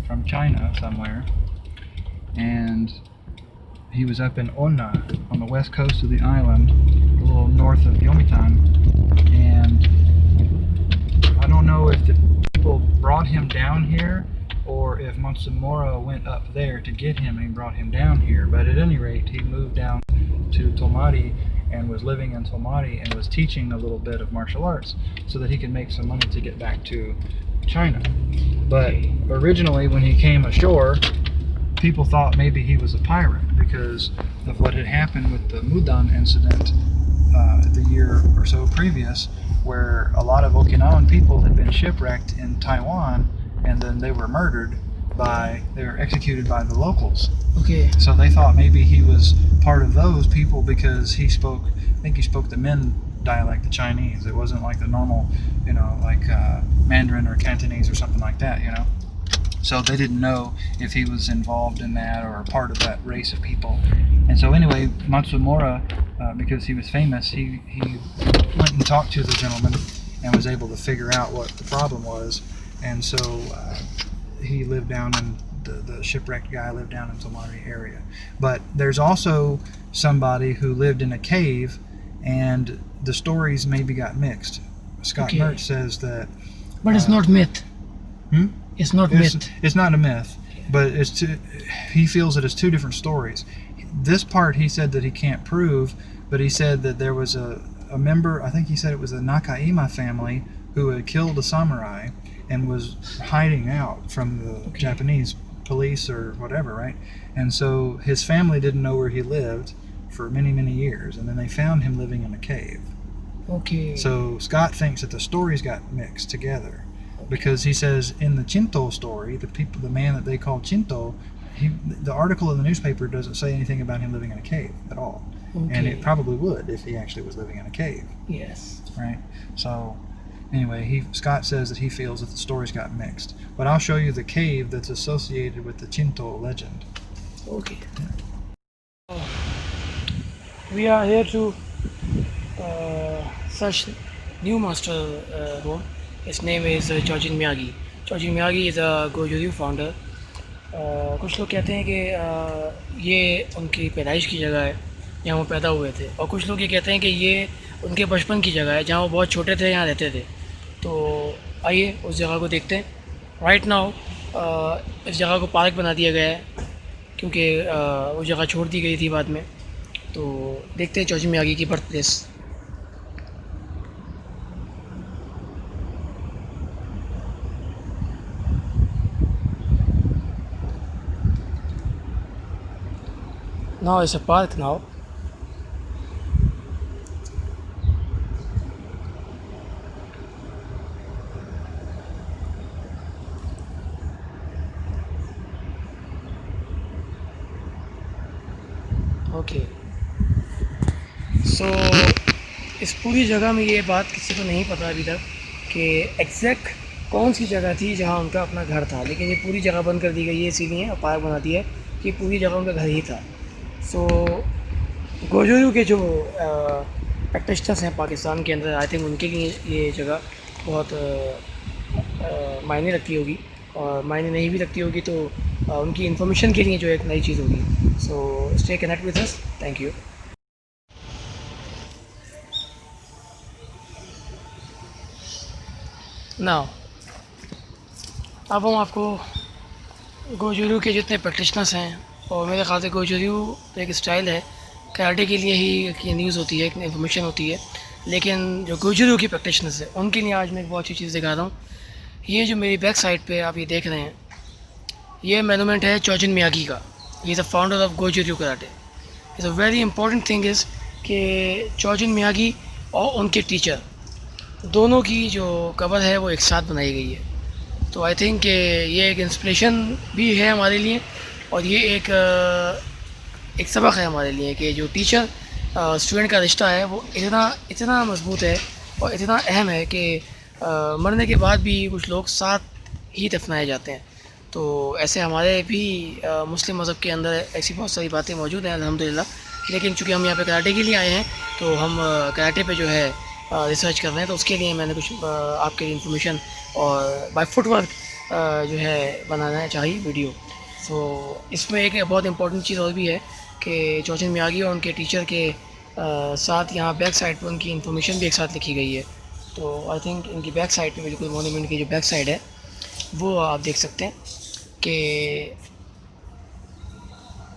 from China somewhere, and he was up in Onna on the west coast of the island, a little north of Yomitan, and I don't know if the people brought him down here or if Matsumura went up there to get him and brought him down here, but at any rate he moved down to Tomari and was living in Tomari and was teaching a little bit of martial arts so that he could make some money to get back to China. But originally when he came ashore, people thought maybe he was a pirate because of what had happened with the Mudan incident the year or so previous, where a lot of Okinawan people had been shipwrecked in Taiwan and then they were executed by the locals. Okay. So they thought maybe he was part of those people because I think he spoke the Min dialect, the Chinese. It wasn't like the normal, like Mandarin or Cantonese or something like that, So they didn't know if he was involved in that or part of that race of people. And so anyway, Matsumura, because he was famous, he went and talked to the gentleman and was able to figure out what the problem was. And so he lived down in, the shipwrecked guy lived down in Tomari area. But there's also somebody who lived in a cave, and the stories maybe got mixed. Scott Mertz says that... But it's not myth. It's not myth. It's not a myth, but he feels that it's two different stories. This part he said that he can't prove, but he said that there was a member, I think he said it was the Nakaima family, who had killed a samurai and was hiding out from the Japanese police or whatever, right? And so his family didn't know where he lived for many, many years, and then they found him living in a cave. Okay. So Scott thinks that the stories got mixed together. Because he says in the Chinto story, the man that they call Chinto, the article in the newspaper doesn't say anything about him living in a cave at all. Okay. And it probably would if he actually was living in a cave. Yes. Right? So anyway, Scott says that he feels that the stories got mixed. But I'll show you the cave that's associated with the Chinto legend. Okay. We are here to search new master room. His name is Chojin Miyagi. Chojin Miyagi is a Goju-ryu founder. कुछ लोग कहते हैं कि ये उनकी पैदाइश की जगह है जहाँ वो पैदा हुए थे, और कुछ लोग ये कहते हैं कि ये उनके बचपन की जगह है जहाँ वो बहुत छोटे थे, यहाँ रहते थे। तो आइए उस जगह को देखते हैं। राइट नाउ इस जगह को पार्क बना दिया गया है क्योंकि वो जगह छोड़ दी गई थी बाद में। तो देखते हैं चोजिन मियागी की birth place. Now it's a park now. Okay. So इस पूरी जगह में ये बात किसी को नहीं पता अभी तक कि एग्जैक्ट कौन सी जगह थी जहाँ उनका अपना घर था, लेकिन ये पूरी जगह बंद कर दी गई है इसीलिए, पार्क बना दिया है कि पूरी जगह उनका घर ही था। सो गोजोरयू के जो प्रैक्टिशनर्स हैं पाकिस्तान के अंदर, आई थिंक उनके लिए ये जगह बहुत मायने रखती होगी, और मायने नहीं भी रखती होगी तो उनकी इन्फॉर्मेशन के लिए जो एक नई चीज़ होगी। सो stay connect with us. Thank you. Now अब हम आपको गोजोरयू के जितने प्रैक्टिशनर्स हैं, और मेरे ख्याल से गोजोरयू एक स्टाइल है, कराटे के लिए ही एक न्यूज़ होती है, एक इन्फॉर्मेशन होती है, लेकिन जो गोजोरयू की प्रैक्टिशनर्स है उनके लिए आज मैं एक बहुत अच्छी चीज़ दिखा रहा हूँ। ये जो मेरी बैक साइड पे आप ये देख रहे हैं, ये मोनूमेंट है चोजिन मियागी का। He is the founder of Gojuryu karate. Is a very important thing is कि चोजिन मियागी और उनके टीचर दोनों की जो कवर है वो एक साथ बनाई गई है। तो आई थिंक ये एक इंस्पिरेशन भी है हमारे लिए, और ये एक सबक है हमारे लिए कि जो टीचर स्टूडेंट का रिश्ता है वो इतना मजबूत है और इतना अहम है कि मरने के बाद भी कुछ लोग साथ ही दफनाए जाते हैं। तो ऐसे हमारे भी मुस्लिम मज़हब के अंदर ऐसी बहुत सारी बातें मौजूद हैं अल्हम्दुलिल्लाह, लेकिन चूँकि हम यहाँ पे कराटे के लिए आए हैं तो हम कराटे पे जो है रिसर्च कर रहे हैं, तो उसके लिए मैंने कुछ आपके लिए इन्फॉर्मेशन और बाय फुटवर्क जो है बनाना चाहिए वीडियो। सो इसमें एक बहुत इंपॉर्टेंट चीज़ और भी है कि चोचिन मियागी और उनके टीचर के साथ यहाँ बैक साइड पर उनकी इन्फॉर्मेशन भी एक साथ लिखी गई है। तो आई थिंक इनकी बैक साइड पे बिल्कुल मोनूमेंट की जो बैक साइड है वो आप देख सकते हैं कि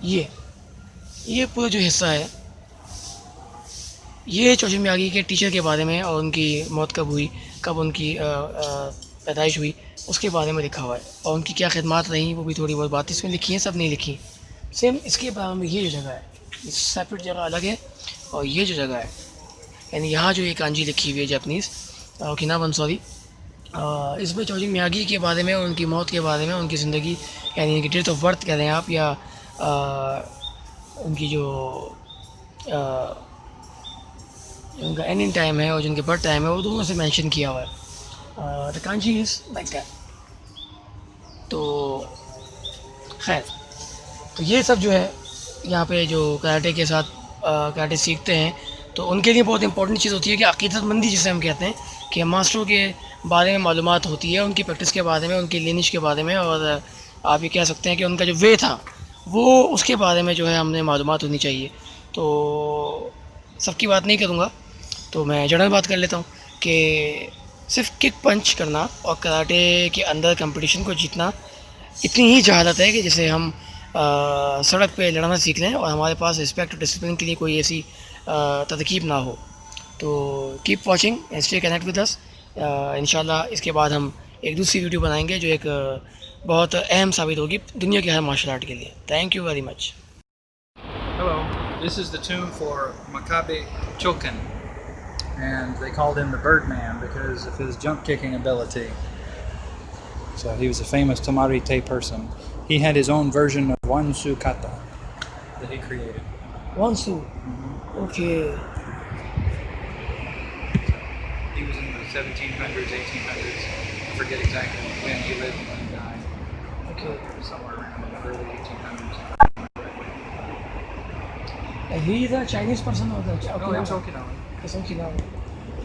ये पूरा जो हिस्सा है ये चोचिन मियागी के टीचर के बारे में और उनकी मौत कब हुई, कब उनकी पैदाइश हुई, उसके बारे में लिखा हुआ है। और उनकी क्या खिदमत रही वो भी थोड़ी बहुत बातें इसमें लिखी हैं, सब नहीं लिखी। सेम इसके बारे में ये जो जगह है, ये सेपरेट जगह अलग है, और ये जो जगह है यानी यहाँ जो ये कांजी लिखी हुई है जापानीज़ ओकिनावन सॉरी, इसमें चोचिन मियागी के बारे में और उनकी मौत के बारे में, उनकी ज़िंदगी यानी उनकी डेट ऑफ बर्थ कह रहे हैं आप, या उनकी जो उनका एंडिंग टाइम है और जिनके बर्थ टाइम है वो दोनों से मेंशन किया हुआ है। The kanji is like that. तो खैर, तो ये सब जो है यहाँ पे जो कराटे के साथ कराटे सीखते हैं तो उनके लिए बहुत इंपॉर्टेंट चीज़ होती है कि अकीदतमंदी जिसे हम कहते हैं, कि मास्टरों के बारे में मालूमात होती है, उनकी प्रैक्टिस के बारे में, उनकी लिनिश के बारे में, और आप ये कह सकते हैं कि उनका जो वे था वो उसके बारे में जो है हमने मालूमात होनी चाहिए। तो सबकी बात नहीं करूँगा, तो मैं जनरल बात कर लेता हूँ कि सिर्फ किक पंच करना और कराटे के अंदर कंपटीशन को जीतना इतनी ही जहालत है कि जैसे हम सड़क पे लड़ना सीख लें और हमारे पास रिस्पेक्ट और डिसिप्लिन के लिए कोई ऐसी तरकीब ना हो। तो keep watching and stay connect with अस। इंशाल्लाह इसके बाद हम एक दूसरी वीडियो बनाएंगे जो एक बहुत अहम साबित होगी दुनिया के हर मार्शल आर्ट के लिए। Thank you very much. Hello, this is the tune for Makabe Choken, and they called him the Birdman because of his jump kicking ability. So he was a famous Tamarite person. He had his own version of Wansu Kata that he created. Wansu. Okay. He was in the 1700s, 1800s. I forget exactly when he lived and when he died. Okay. Somewhere around the early 1800s. And he is a Chinese person or the Oh, it's Okinawan. It's Okinawan.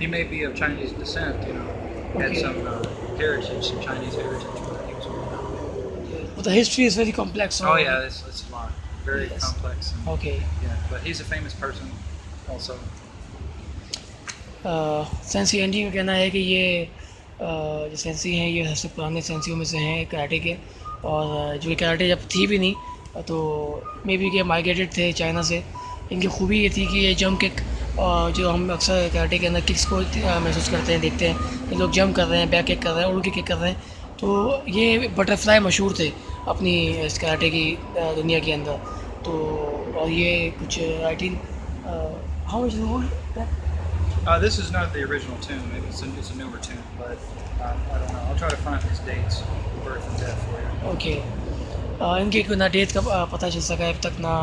He may be of Chinese descent, you know. Had Okay. some heritage, some Chinese heritage, but he was Okinawan. But the history is very complex. So Oh yeah, it's a lot. Very Yes. complex. And, Okay. yeah, but he's a famous person also. Sensi Andy का कहना है कि ये जो sensi हैं ये सबसे पुराने सेंसियों में से हैं कराटे के, और जो कराटे जब थी भी नहीं तो मे बी के माइग्रेटेड थे चाइना से। इनकी खूबी ये थी कि ये जंप किक, जो हम अक्सर कराटे के अंदर किक्स को महसूस करते हैं, देखते हैं ये लोग जंप कर रहे हैं, बैक किक कर रहे हैं, उड़ के किक कर रहे हैं, तो ये बटरफ्लाई मशहूर थे अपनी इस कराटे की दुनिया के अंदर। तो और ये कुछ 18 how is old. This is not the original tune. It's a newer tune, but I don't know. I'll try to find his dates, birth and death for you. Okay. इनकी ना डेट का पता चल सका है अब तक, ना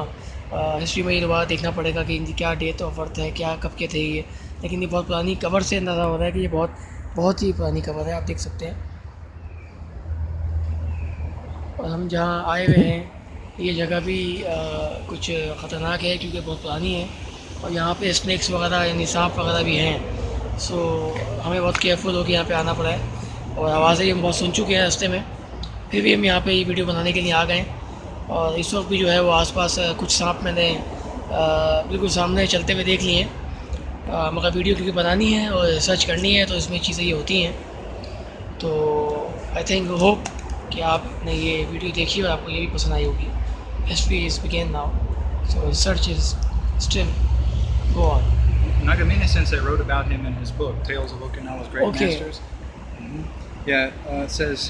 हिस्ट्री में ये दोबारा देखना पड़ेगा कि इनकी क्या डेट ऑफ बर्थ है, क्या कब के थे ये। लेकिन ये बहुत पुरानी कवर से अंदाज़ा हो रहा है कि ये बहुत ही पुरानी कवर है, आप देख सकते हैं। और हम जहाँ आए हुए हैं ये जगह भी कुछ ख़तरनाक है क्योंकि बहुत पुरानी है, और यहाँ पे स्नैक्स वगैरह यानी सांप वगैरह भी हैं। सो हमें बहुत केयरफुल होकर यहाँ पे आना पड़ा है, और आवाज़ें हम बहुत सुन चुके हैं रास्ते में, फिर भी हम यहाँ पे ये वीडियो बनाने के लिए आ गए। और इस वक्त भी जो है वो आसपास कुछ सांप मैंने बिल्कुल सामने चलते हुए देख लिए हैं, मगर वीडियो क्योंकि बनानी है और रिसर्च करनी है तो इसमें चीज़ें ये होती हैं। तो आई थिंक होप कि आपने ये वीडियो देखी और आपको ये भी पसंद आई होगी। History is begin now, so research is still go on. Nagamine Sensei wrote about him in his book, Tales of Okinawa's Great Okay. Masters. Yeah, it says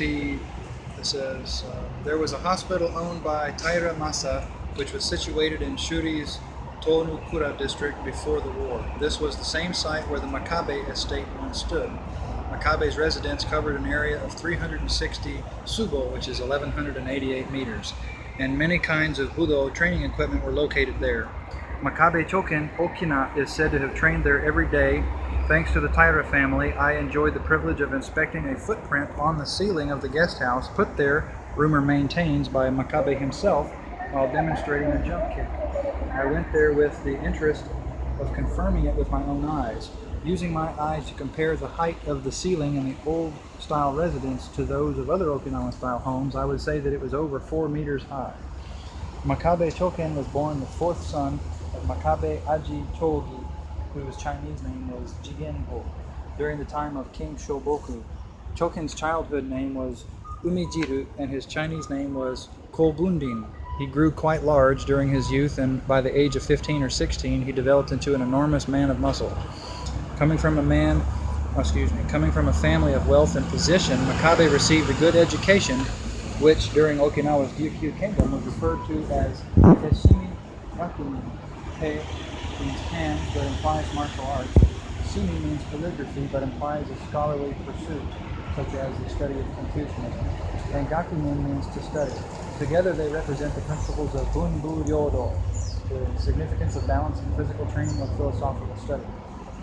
there was a hospital owned by Taira Masa, which was situated in Shuri's Tonukura district before the war. This was the same site where the Makabe estate once stood. Makabe's residence covered an area of 360 subo, which is 1188 meters, and many kinds of budo training equipment were located there. Makabe Choken Okina is said to have trained there every day. Thanks to the Taira family, I enjoyed the privilege of inspecting a footprint on the ceiling of the guest house, put there, rumor maintains, by Makabe himself while demonstrating a jump kick. I went there with the interest of confirming it with my own eyes. Using my eyes to compare the height of the ceiling in the old style residence to those of other Okinawan style homes, I would say that it was over 4 meters high. Makabe Choken was born the fourth son of Makabe Aji Chogi, whose Chinese name was Jigenho, during the time of King Shoboku. Choken's childhood name was Umijiru and his Chinese name was Kolbundin. He grew quite large during his youth, and by the age of 15 or 16 he developed into an enormous man of muscle. Coming from a family of wealth and position, Makabe received a good education, which during Okinawa's Ryukyu Kingdom was referred to as Heshimi Rakumi. He means hands but implies martial arts. Shimi means calligraphy but implies a scholarly pursuit, such as the study of Confucianism. And Gakumin means to study. Together they represent the principles of Bunbu Ryodo, the significance of balance and physical training with philosophical study.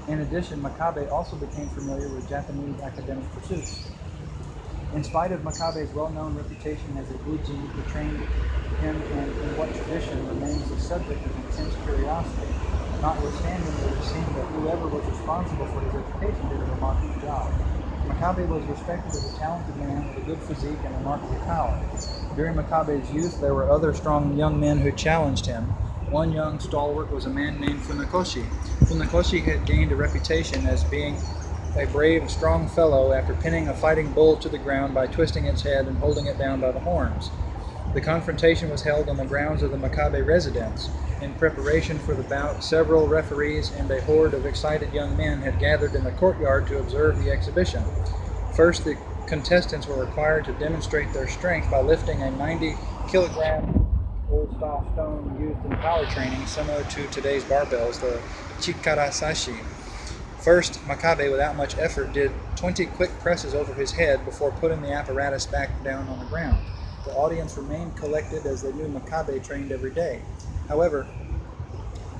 In addition, Makabe also became familiar with Japanese academic pursuits. In spite of Makabe's well-known reputation as a Guji who trained him in what tradition remains the subject of intense curiosity, notwithstanding it would seem that whoever was responsible for his education did a remarkable job. Makabe was respected as a talented man with a good physique and remarkable power. During Makabe's youth, there were other strong young men who challenged him. One young stalwart was a man named Funakoshi. Funakoshi had gained a reputation as being a brave and strong fellow after pinning a fighting bull to the ground by twisting its head and holding it down by the horns. The confrontation was held on the grounds of the Makabe residence. In preparation for the bout, several referees and a horde of excited young men had gathered in the courtyard to observe the exhibition. First, the contestants were required to demonstrate their strength by lifting a 90-kilogram old-style stone used in power training, similar to today's barbells, the chikarasashi. First, Makabe, without much effort, did 20 quick presses over his head before putting the apparatus back down on the ground. The audience remained collected as they knew Makabe trained every day. However,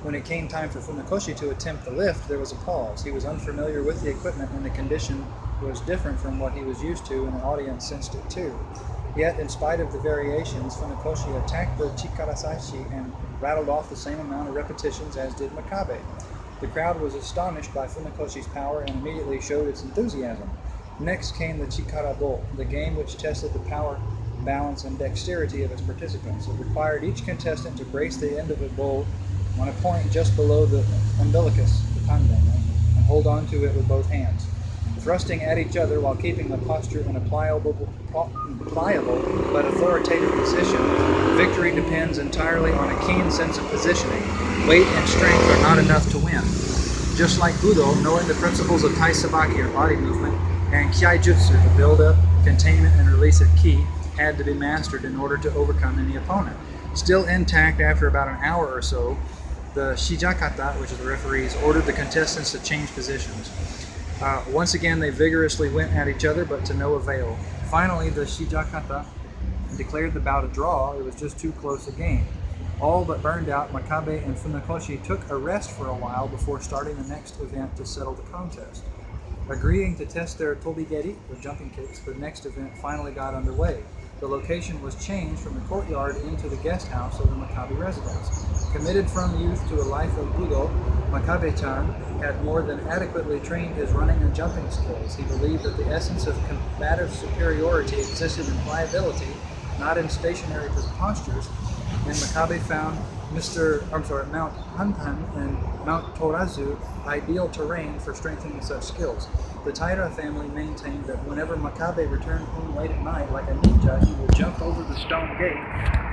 when it came time for Funakoshi to attempt the lift, there was a pause. He was unfamiliar with the equipment and the condition was different from what he was used to, and the audience sensed it too. Yet, in spite of the variations, Funakoshi attacked the chikarasashi and rattled off the same amount of repetitions as did Makabe. The crowd was astonished by Funakoshi's power and immediately showed its enthusiasm. Next came the chikarabo, the game which tested the power, balance, and dexterity of its participants. It required each contestant to brace the end of a bow on a point just below the umbilicus, the tanden, and hold on to it with both hands. Thrusting at each other while keeping the posture in a pliable but authoritative position, victory depends entirely on a keen sense of positioning. Weight and strength are not enough to win. Just like Budo, knowing the principles of Tai Sabaki or body movement and Kiai Jutsu, the build-up, containment, and release of ki, had to be mastered in order to overcome any opponent. Still intact after about an hour or so, the Shijakata, which is the referees, ordered the contestants to change positions. Once again, they vigorously went at each other, but to no avail. Finally, the Shijakata declared the bout a draw. It was just too close a game. All but burned out, Makabe and Funakoshi took a rest for a while before starting the next event to settle the contest. Agreeing to test their tobigeri, or jumping kicks, the next event finally got underway. The location was changed from the courtyard into the guest house of the Makabe residence. Committed from youth to a life of Budo, Makabe-chan had more than adequately trained his running and jumping skills. He believed that the essence of combative superiority existed in pliability, not in stationary postures, and Makabe found Mount Hantan and Mount Torazu ideal terrain for strengthening such skills. The Taira family maintained that whenever Makabe returned home late at night, like a ninja, he would jump over the stone gate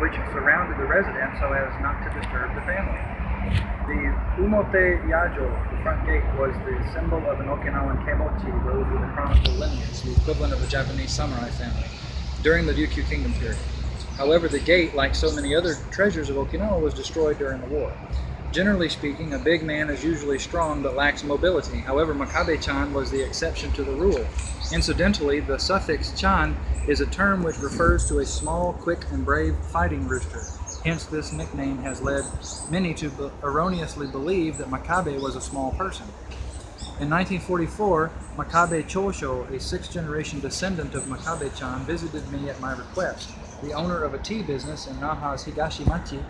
which surrounded the residence so as not to disturb the family. The Umote Yajo, the front gate, was the symbol of an Okinawan kemochi, those with a chronicle lineage, the equivalent of the Japanese samurai family, during the Ryukyu Kingdom period. However, the gate, like so many other treasures of Okinawa, was destroyed during the war. Generally speaking, a big man is usually strong but lacks mobility. However, Makabe-chan was the exception to the rule. Incidentally, the suffix chan is a term which refers to a small, quick, and brave fighting rooster. Hence, this nickname has led many to erroneously believe that Makabe was a small person. In 1944, Makabe Chosho, a sixth-generation descendant of Makabe-chan, visited me at my request. The owner of a tea business in Naha's Higashimachi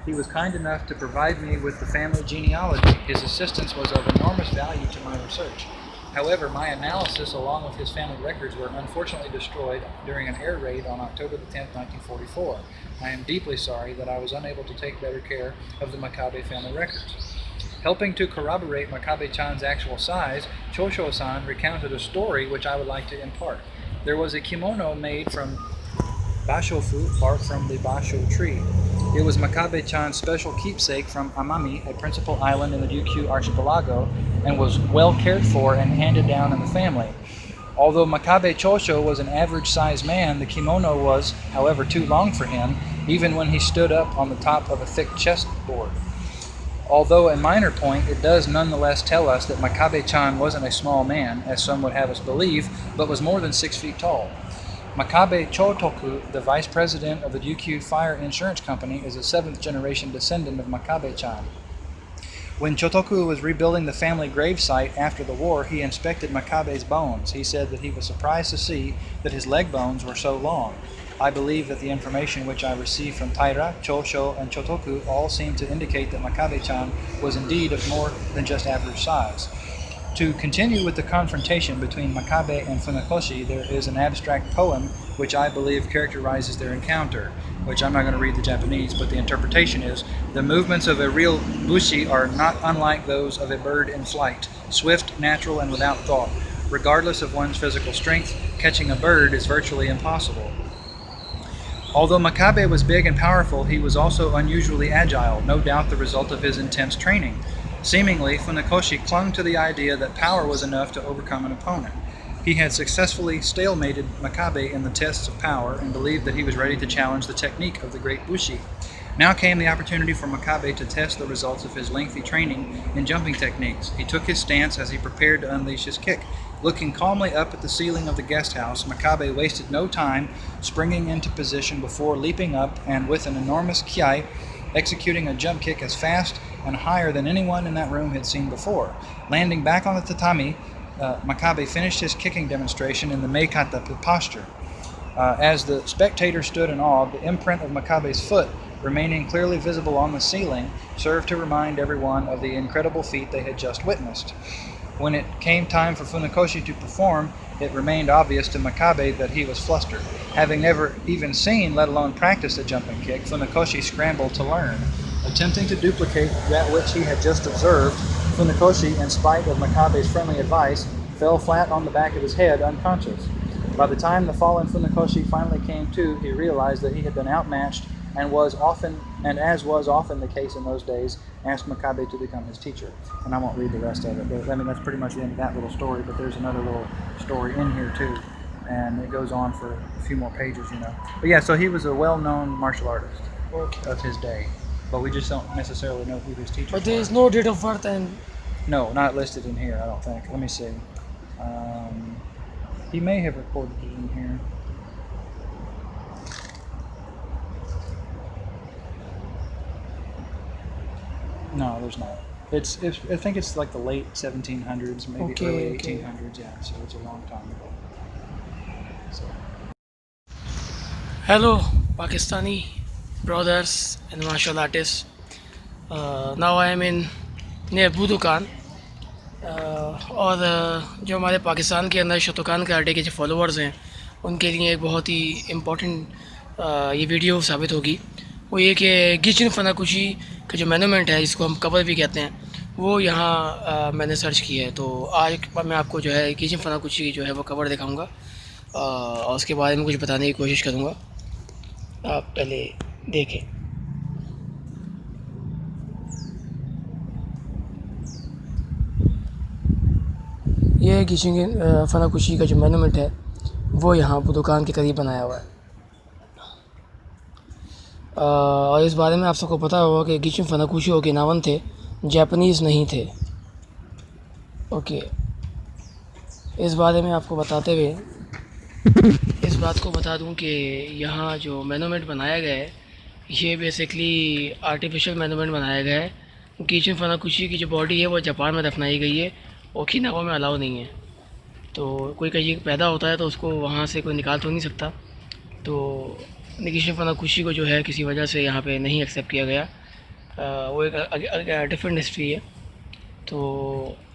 He was kind enough to provide me with the family genealogy. His assistance was of enormous value to my research. However, my analysis along with his family records were unfortunately destroyed during an air raid on October the 10th, 1944. I am deeply sorry that I was unable to take better care of the Makabe family records. Helping to corroborate Makabe-chan's actual size, Chosho-san recounted a story which I would like to impart. There was a kimono made from bashofu, bark from the basho tree. It was Makabe-chan's special keepsake from Amami, a principal island in the Ryukyu archipelago, and was well cared for and handed down in the family. Although Makabe Chosho was an average-sized man, the kimono was, however, too long for him, even when he stood up on the top of a thick chessboard. Although a minor point, it does nonetheless tell us that Makabe-chan wasn't a small man, as some would have us believe, but was more than 6 feet tall. Makabe Chotoku, the vice president of the Ryukyu Fire Insurance Company, is a 7th-generation descendant of Makabe-chan. When Chotoku was rebuilding the family gravesite after the war, he inspected Makabe's bones. He said that he was surprised to see that his leg bones were so long. I believe that the information which I received from Taira, Chosho, and Chotoku all seem to indicate that Makabe-chan was indeed of more than just average size. To continue with the confrontation between Makabe and Funakoshi, there is an abstract poem which I believe characterizes their encounter, which I'm not going to read the Japanese, but the interpretation is, the movements of a real bushi are not unlike those of a bird in flight, swift, natural, and without thought. Regardless of one's physical strength, catching a bird is virtually impossible. Although Makabe was big and powerful, he was also unusually agile, no doubt the result of his intense training. Seemingly, Funakoshi clung to the idea that power was enough to overcome an opponent. He had successfully stalemated Makabe in the tests of power and believed that he was ready to challenge the technique of the great bushi. Now came the opportunity for Makabe to test the results of his lengthy training in jumping techniques. He took his stance as he prepared to unleash his kick. Looking calmly up at the ceiling of the guest house, Makabe wasted no time springing into position before leaping up and with an enormous kiai, executing a jump kick as fast and higher than anyone in that room had seen before. Landing back on the tatami, Makabe finished his kicking demonstration in the meikata posture. As the spectators stood in awe, the imprint of Makabe's foot, remaining clearly visible on the ceiling, served to remind everyone of the incredible feat they had just witnessed. When it came time for Funakoshi to perform, it remained obvious to Makabe that he was flustered. Having never even seen, let alone practiced a jumping kick, Funakoshi scrambled to learn. Attempting to duplicate that which he had just observed, Funakoshi, in spite of Makabe's friendly advice, fell flat on the back of his head, unconscious. By the time the fallen Funakoshi finally came to, he realized that he had been outmatched and as was often the case in those days, asked Makabe to become his teacher. And I won't read the rest of it, but I mean, that's pretty much the end of that little story, but there's another little story in here too, and it goes on for a few more pages, you know. But yeah, so he was a well-known martial artist of his day, but we just don't necessarily know who his teachers were. But there is no date of birth and... No, not listed in here, I don't think. Let me see. He may have recorded it in here. No, there's not. It's I think it's like the late 1700s, maybe early 1800s. Yeah, so it's a long time ago. So. Hello, Pakistani brothers and martial artists. Now I am in near Budukan. और जो हमारे पाकिस्तान के अंदर Shotokan karate के जो followers हैं उनके लिए एक बहुत ही इम्पोर्टेंट ये वीडियो साबित होगी। वो ये कि गिचिन फनाकुशी का जो मोन्यूमेंट है, जिसको हम कबर भी कहते हैं, वो यहाँ मैंने सर्च किया है। तो आज मैं आपको जो है गिचिन फनाकुशी की जो है वो कवर दिखाऊंगा और उसके बारे में कुछ बताने की कोशिश करूँगा। आप पहले देखें। ये गिचिन फनाकुशी का जो मोन्यूमेंट है वो यहाँ बुदुकान के करीब बनाया हुआ है। और इस बारे में आप सबको पता होगा कि गिचिन फनाकुशी ओकिनावन थे, जापानीज़ नहीं थे। ओके, इस बारे में आपको बताते हुए इस बात को बता दूं कि यहाँ जो मोन्यूमेंट बनाया गया है ये बेसिकली आर्टिफिशियल मोन्यूमेंट बनाया गया है। गिचिन फनाकुशी की जो बॉडी है वो जापान में दफनाई गई है, ओकिनावा में अलाउ नहीं है। तो कोई कहीं पैदा होता है तो उसको वहाँ से कोई निकाल तो नहीं सकता। तो गिचिन फनाकुशी को जो है किसी वजह से यहाँ पे नहीं एक्सेप्ट किया गया वो एक डिफरेंट हिस्ट्री है। तो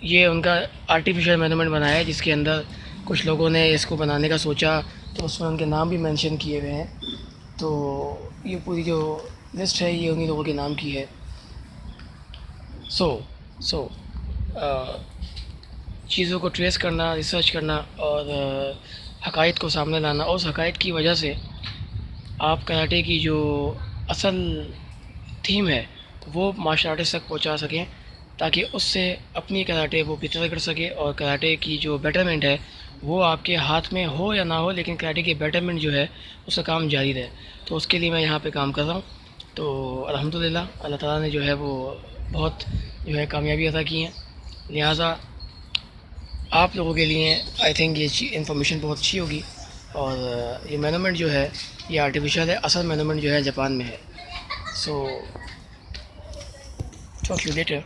ये उनका आर्टिफिशियल मोनूमेंट बनाया है, जिसके अंदर कुछ लोगों ने इसको बनाने का सोचा तो उसमें उनके नाम भी मेंशन किए हुए हैं। तो ये पूरी जो लिस्ट है ये उन्हीं लोगों के नाम की है। सो सो चीज़ों को ट्रेस करना, रिसर्च करना और हकायत को सामने लाना, और उस हकायत की वजह से आप कराटे की जो असल थीम है वो मार्शल आर्टिस्ट तक पहुंचा सकें, ताकि उससे अपनी कराटे वो बेहतर कर सके, और कराटे की जो बेटरमेंट है वो आपके हाथ में हो या ना हो, लेकिन कराटे की बेटरमेंट जो है उसका काम जारी रहे। तो उसके लिए मैं यहाँ पे काम कर रहा हूँ। तो अल्हम्दुलिल्लाह अल्लाह ताला ने जो है वो बहुत जो है कामयाबी अता की है। लिहाजा आप लोगों के लिए आई थिंक ये इन्फॉर्मेशन बहुत अच्छी होगी। और ये मोनूमेंट जो है ये आर्टिफिशियल है, असल मोनूमेंट जो है जापान में है। So talk you later.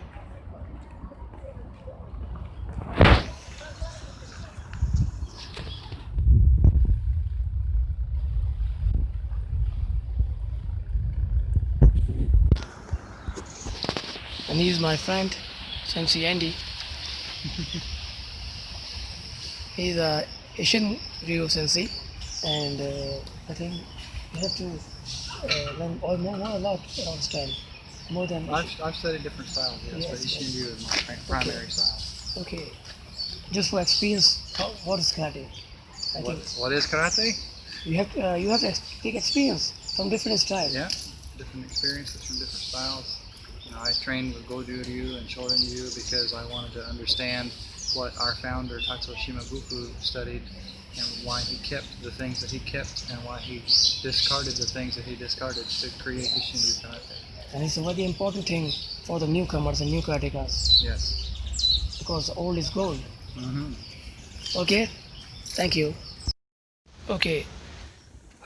And he is my friend, Sensei Andy. He's a Asian Ryu Sensei, and I think you have to learn or know a lot about style, more than. I've studied different styles, yes, Yes, but Ishin yes. Ryu is my primary style. Okay, just for experience, what is karate? I think What is karate? you have to take experience from different styles. Yeah, different experiences from different styles. You know, I trained with Goju Ryu and Shorin Ryu because I wanted to understand what our founder Tatsuo Shimabuku studied and why he kept the things that he kept and why he discarded the things that he discarded to create Ishin Ryu Karate. And it's a very important thing for the newcomers and new karatekas, Yes. because old is gold. Mm-hmm. Okay, thank you. Okay,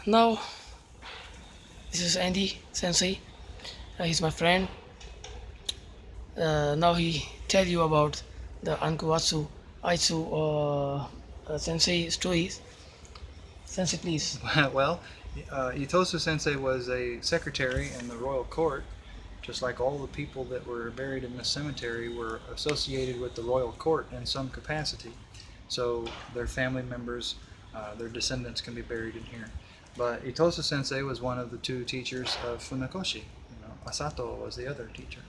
now this is Andy Sensei. He's my friend. Now he tell you about the Ankuwatsu Aitsu Sensei stories. Sensei, please. Well, Itosu Sensei was a secretary in the royal court, just like all the people that were buried in this cemetery were associated with the royal court in some capacity. So their family members, their descendants can be buried in here. But Itosu Sensei was one of the two teachers of Funakoshi. Asato was the other teacher.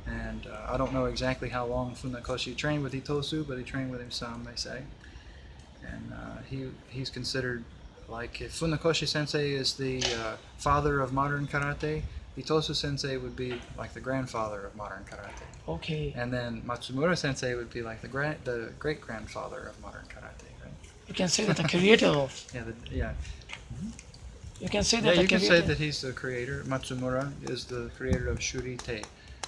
And I don't know exactly how long Funakoshi trained with Itosu, but he trained with him some, they say. And he's considered, like, if Funakoshi Sensei is the father of modern karate, Itosu Sensei would be like the grandfather of modern karate. Okay. And then Matsumura Sensei would be like the great grandfather of modern karate, right? You can say that the creator of. Yeah. You can say that Yeah, the you can creator. say that he's the creator. Matsumura is the creator of Shuri-te.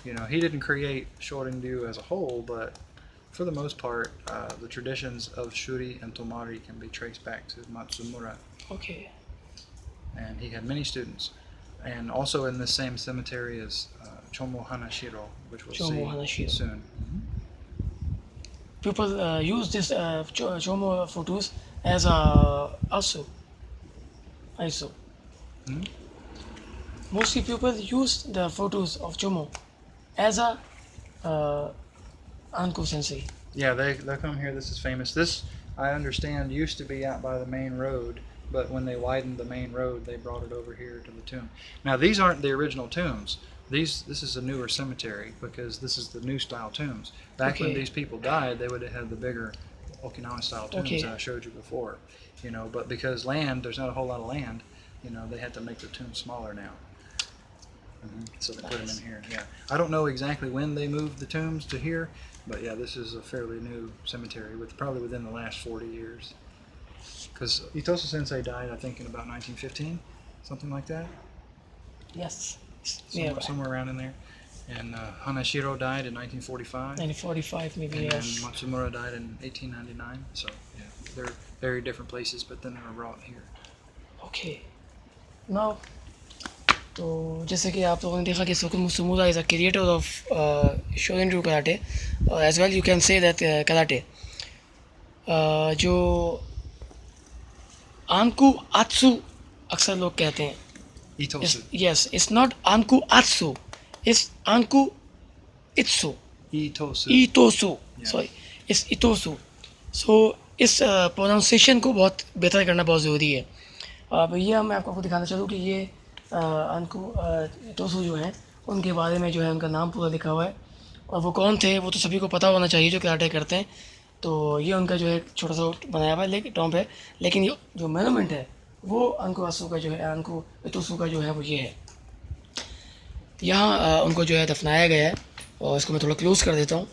You know, he didn't create Shorin-ryu as a whole, but for the most part, the traditions of Shuri and Tomari can be traced back to Matsumura. Okay. And he had many students. And also in the same cemetery as Chomo Hanashiro, which we'll Chomo see Hanashiro. soon. People use this Chomo photos as a ISO. Hmm? Mostly people use the photos of Chomo as a Anko Sensei. Yeah, they come here. This is famous. This, I understand, used to be out by the main road, but when they widened the main road, they brought it over here to the tomb. Now, these aren't the original tombs. This is a newer cemetery because this is the new style tombs. Back when Okay. these people died, they would have had the bigger Okinawan style tombs Okay. that I showed you before. You know, but because there's not a whole lot of land, you know, they had to make the tombs smaller now. So they put them in here. Yeah, I don't know exactly when they moved the tombs to here, but yeah, this is a fairly new cemetery, probably within the last 40 years. Because Itosu Sensei died, I think, in about 1915, something like that. Yes. Somewhere around in there. And Hanashiro died in 1945. 1945 maybe, And then yes. Matsumura died in 1899. So yeah, they're very different places, but then they were brought here. Okay. Now, तो जैसे कि आप लोगों ने देखा कि Sukumura is a creator of Shorin-ryu karate, as well you can say that karate. जो Anku Atsu अक्सर लोग कहते हैं. Itosu. Yes, it's not Anku Atsu. इस आंकू इत्सो Itosu. ईटोसो Yeah. सॉरी इस इटोसो सो इस प्रोनाउंसिएशन को बहुत बेहतर करना बहुत ज़रूरी है। भैया मैं आपको दिखाना चाहूँ कि ये आंकू इटोसो जो हैं उनके बारे में जो है उनका नाम पूरा लिखा हुआ है और वो कौन थे वो तो सभी को पता होना चाहिए जो कराटे करते हैं। तो ये उनका जो है छोटा सा बनाया हुआ है लेकिन टॉम्ब है, लेकिन ये जो मोनूमेंट है वो आंकू आसो का जो है आंकू इटोसो का जो है वो ये है। यहाँ उनको जो है दफनाया गया है और इसको मैं थोड़ा क्लोज कर देता हूँ।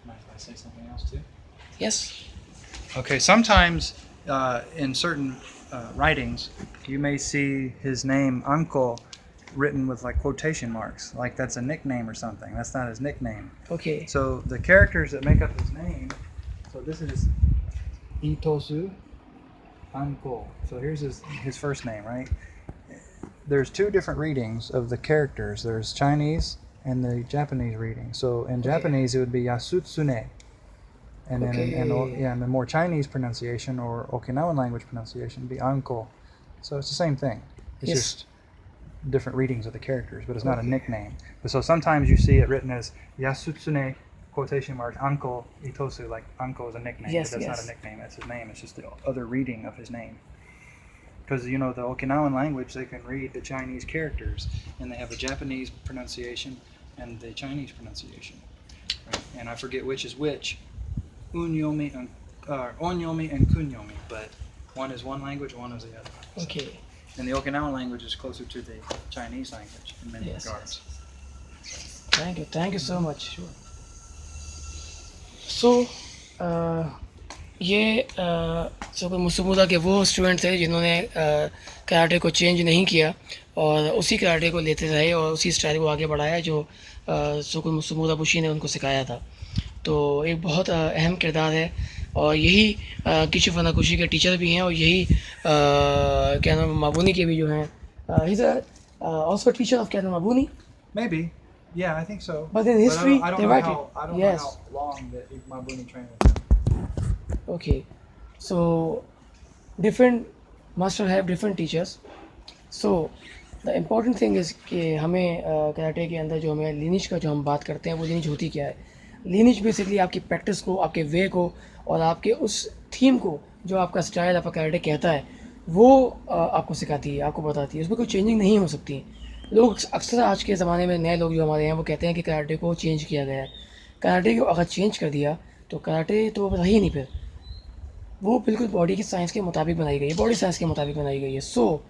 Mind if I say something else too? Yes Okay, sometimes in certain writings, you may see his name, Uncle, written with like quotation marks, like that's a nickname or something. That's not his nickname. Okay So the characters that make up his name, so this is Itosu Uncle. So here's his first name, right? There's two different readings of the characters. There's Chinese and the Japanese reading. So in Japanese it would be Yasutsune. And then in the more Chinese pronunciation or Okinawan language pronunciation would be Uncle. So it's the same thing. It's Yes. just different readings of the characters, but it's not a nickname. But so sometimes you see it written as Yasutsune quotation marks Uncle Itosu, like Uncle is a nickname, Yes, but that's not yes. a nickname, that's his name. It's just the other reading of his name. Because you know the Okinawan language, they can read the Chinese characters, and they have the Japanese pronunciation and the Chinese pronunciation. Right? And I forget which is which, Unyomi and Onyomi and Kunyomi, but one is one language, one is the other. Okay And the Okinawan language is closer to the Chinese language in many Yes, regards. Thank you so much. So ये so मुसुमुदा के वो student थे जिन्होंने karate को change नहीं किया और उसी कराटे को लेते रहे और उसी स्टाइल को आगे बढ़ाया जो सोको मुसुमुदा बुशी ने उनको सिखाया था। तो एक बहुत अहम किरदार है और यही किशु फनाकुशी के टीचर भी हैं और यही क्या नाम माबुनी के भी जो हैं he is also teacher of क्या नाम माबुनी। Maybe. Yeah, I think so. But in history, I don't they know write how, it. I don't Yes. know how long that Mabuni trained with him. Okay, so different master have different teachers. So the important thing is कि हमें karate के अंदर जो हमें लिनिज का जो हम बात करते हैं वो लिनिज होती क्या है। लिनिज बेसिकली आपकी प्रैक्टिस को, आपके वे को और आपके उस थीम को जो आपका स्टाइल आपका कराटे कहता है वो आपको सिखाती है, आपको बताती है, उसमें कोई चेंजिंग नहीं हो सकती। लोग अक्सर आज के ज़माने में नए लोग जो हमारे हैं वो कहते हैं कि कराटे को चेंज किया गया है। कराटे को अगर चेंज कर दिया तो कराटे तो रही नहीं, फिर वो बिल्कुल बॉडी की साइंस के मुताबिक बनाई गई है, बॉडी साइंस के मुताबिक बनाई गई है। सो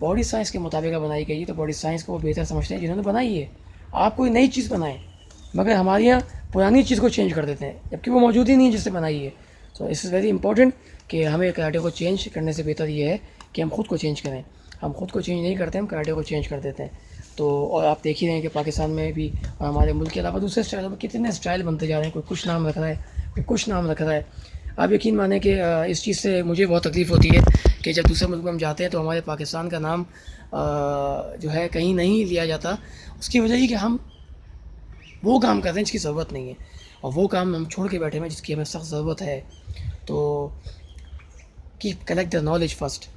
बॉडी साइंस के मुताबिक बनाई गई है तो बॉडी साइंस को वो बेहतर समझते हैं जिन्होंने बनाई है। आप कोई नई चीज़ बनाएं मगर हमारे यहाँ पुरानी चीज़ को चेंज कर देते हैं जबकि वो मौजूद ही नहीं है जिससे बनाई है। सो इट्स वेरी इंपॉर्टेंट कि हमें कराटे को चेंज करने से बेहतर ये है कि हम खुद को चेंज करें। हम खुद को चेंज नहीं करते, हम कराटे को चेंज कर देते हैं। तो और आप देख ही रहे हैं कि पाकिस्तान में भी और हमारे मुल्क के अलावा दूसरे स्टाइलों में कितने स्टाइल बनते जा रहे हैं। कोई कुछ नाम रख रहा है, कोई कुछ नाम रख रहा है। आप यकीन माने कि इस चीज़ से मुझे बहुत तकलीफ़ होती है कि जब दूसरे मुल्क में हम जाते हैं तो हमारे पाकिस्तान का नाम जो है कहीं नहीं लिया जाता। उसकी वजह ये कि हम वो काम करते हैं जिसकी ज़रूरत नहीं है और वो काम हम छोड़ के बैठे हैं जिसकी हमें सख्त ज़रूरत है। तो keep collect the knowledge first,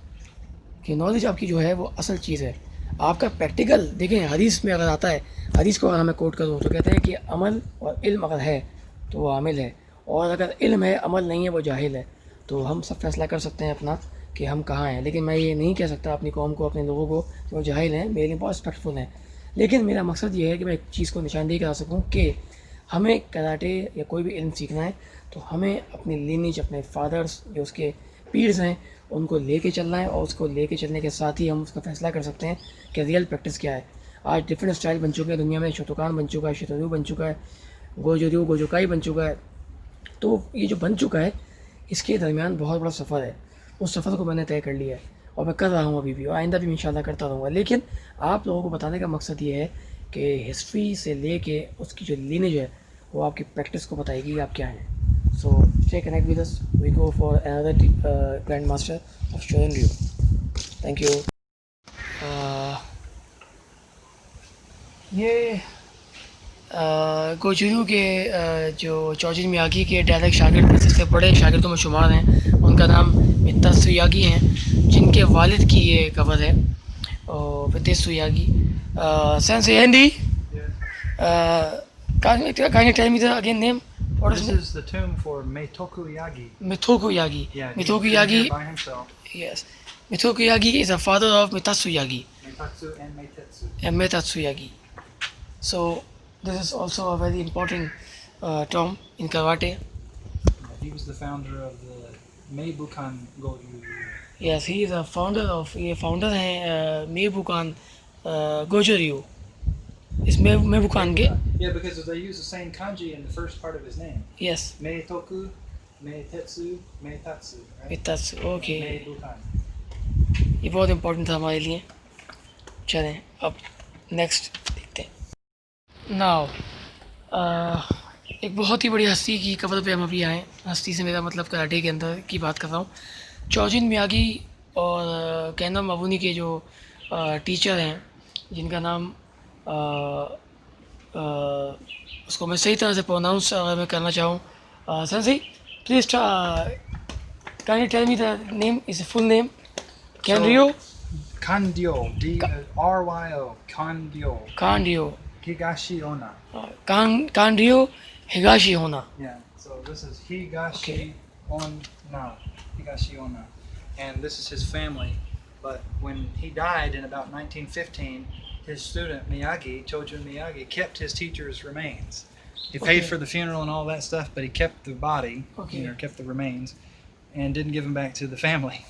कि नॉलेज आपकी जो है वो असल चीज़ है। आपका प्रैक्टिकल देखें, हदीस में अगर आता है, हदीस को अगर हमें कोट करूँ तो कहते हैं कि अमल और इल्म अगर है तो वो आमिल है, और अगर इल्म है अमल नहीं है वो जाहिल है। तो हम सब फैसला कर सकते हैं अपना कि हम कहाँ हैं। लेकिन मैं ये नहीं कह सकता अपनी कौम को, अपने लोगों को कि वो जाहिल हैं, मेरे लिए बहुत रिस्पेक्टफुल हैं। लेकिन मेरा मकसद ये है कि मैं एक चीज़ को निशानदेही करा सकूँ कि हमें कराटे या कोई भी इल्म सीखना है तो हमें अपनी लिनिज, अपने फादर्स जो उसके पीर्स हैं उनको लेके चलना है और उसको लेके चलने के साथ ही हम उसका फैसला कर सकते हैं कि रियल प्रैक्टिस क्या है। आज डिफरेंट स्टाइल बन चुके हैं दुनिया में, शोतोकान बन चुका है, शितोरु बन चुका है, गोजोरyu गोजोकाई बन चुका है। तो ये जो बन चुका है इसके दरमियान बहुत बड़ा सफ़र है। उस सफ़र को मैंने तय कर लिया है और मैं कर रहा हूँ अभी भी और आइंदा भी इंशाल्लाह करता रहूँगा। लेकिन आप लोगों को बताने का मकसद ये है कि हिस्ट्री से लेके उसकी जो लिनेज है वो आपकी प्रैक्टिस को बताएगी आप क्या हैं। So stay connect with us, we go for another grand master of Shorinryu. Thank you. ये गोजोरyu के जो चोजिन मियागी के डायरेक्ट शागिर्द में सबसे बड़े शागिर्दों में शुमार हैं। उनका नाम मित्ता सुयागी हैं जिनके वालिद की ये कबर है। और Tetsuyagi. Sensei Andy, can you tell me the again name? What is This it? is the tomb for Meitoku Yagi. Mitoku Yagi. Yeah, Mitoku he's been here Yagi. by himself. Yes. Mitoku Yagi is a father of Mitatsu Yagi Meitatsu and Meitetsu. and Metatsu Yagi. So this is also a very important term in karate. He was the founder of the Meibukan Goju. Yes, he is a founder of ये founder हैं मेबुकान गोजोरियो. इस मेबुकान के Yeah, because they use the same kanji in the first part of his name. yes Meitoku, Meitetsu, Meitatsu. Right? Mitatsu. Okay. Meibukan. ये बहुत important था हमारे लिए. चलें अब नेक्स्ट देखते हैं. नाउ एक बहुत ही बड़ी हस्ती की कबर पे हम अभी आए. हस्ती से मेरा मतलब कराटे के अंदर की बात कर रहा हूँ. चोजिन मियागी और कैनो माबुनी के जो टीचर हैं जिनका नाम उसको मैं सही तरह से प्रोनाउंस अगर मैं करना चाहूँ. Sensei please can you tell me the name is full name. Kanryo Kandio, D-R-Y-O, Kandio, Kanryo Higashi Onna. Kanryo Higashi Onna. Yeah, so this is Higashi Onna, Higashi Onna, and this is his family. But when he died in about 1915, his student Miyagi, Chojun Miyagi, kept his teacher's remains. He paid Okay. for the funeral and all that stuff, but he kept the body, Okay. kept the remains, and didn't give them back to the family.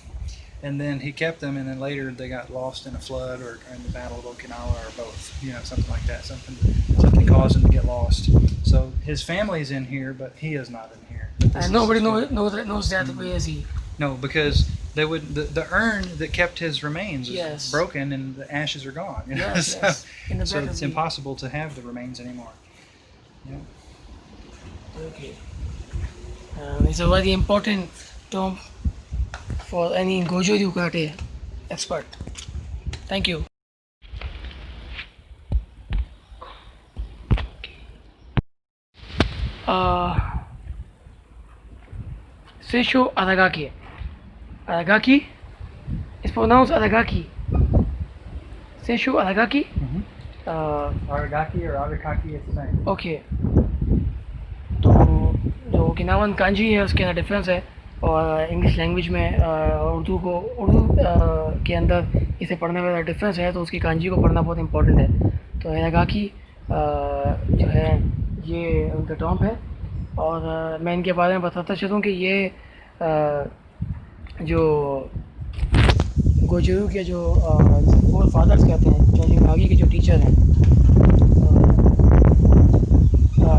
And then he kept them, and then later they got lost in a flood or in the Battle of Okinawa or both, something like that. Something caused him to get lost. So his family's in here, but he is not in here. But this and is nobody his family. knows that where is he. No, because they would the urn that kept his remains is Yes. broken and the ashes are gone. Yes, so yes. In the so back of it's the- impossible to have the remains anymore. Okay. It's a very important term for any Gojo Ryu karate expert. Thank you. Seisho Aragaki. Aragaki is pronounced Aragaki. Seisho Aragaki. Aragaki or Arakaki, it's the same. Okay. तो जो ओकिनावन कांजी है उसके अंदर difference है और English language में उर्दू के अंदर इसे पढ़ने में डिफरेंस है तो उसकी कांजी को पढ़ना बहुत इम्पोर्टेंट है. तो हैगाकी जो है ये उनका टॉम्प है और मैं इनके बारे में बताता चलूँ कि ये जो गोजरू के जो फोर फादर्स कहते हैं चोजिन मियागी के जो टीचर हैं.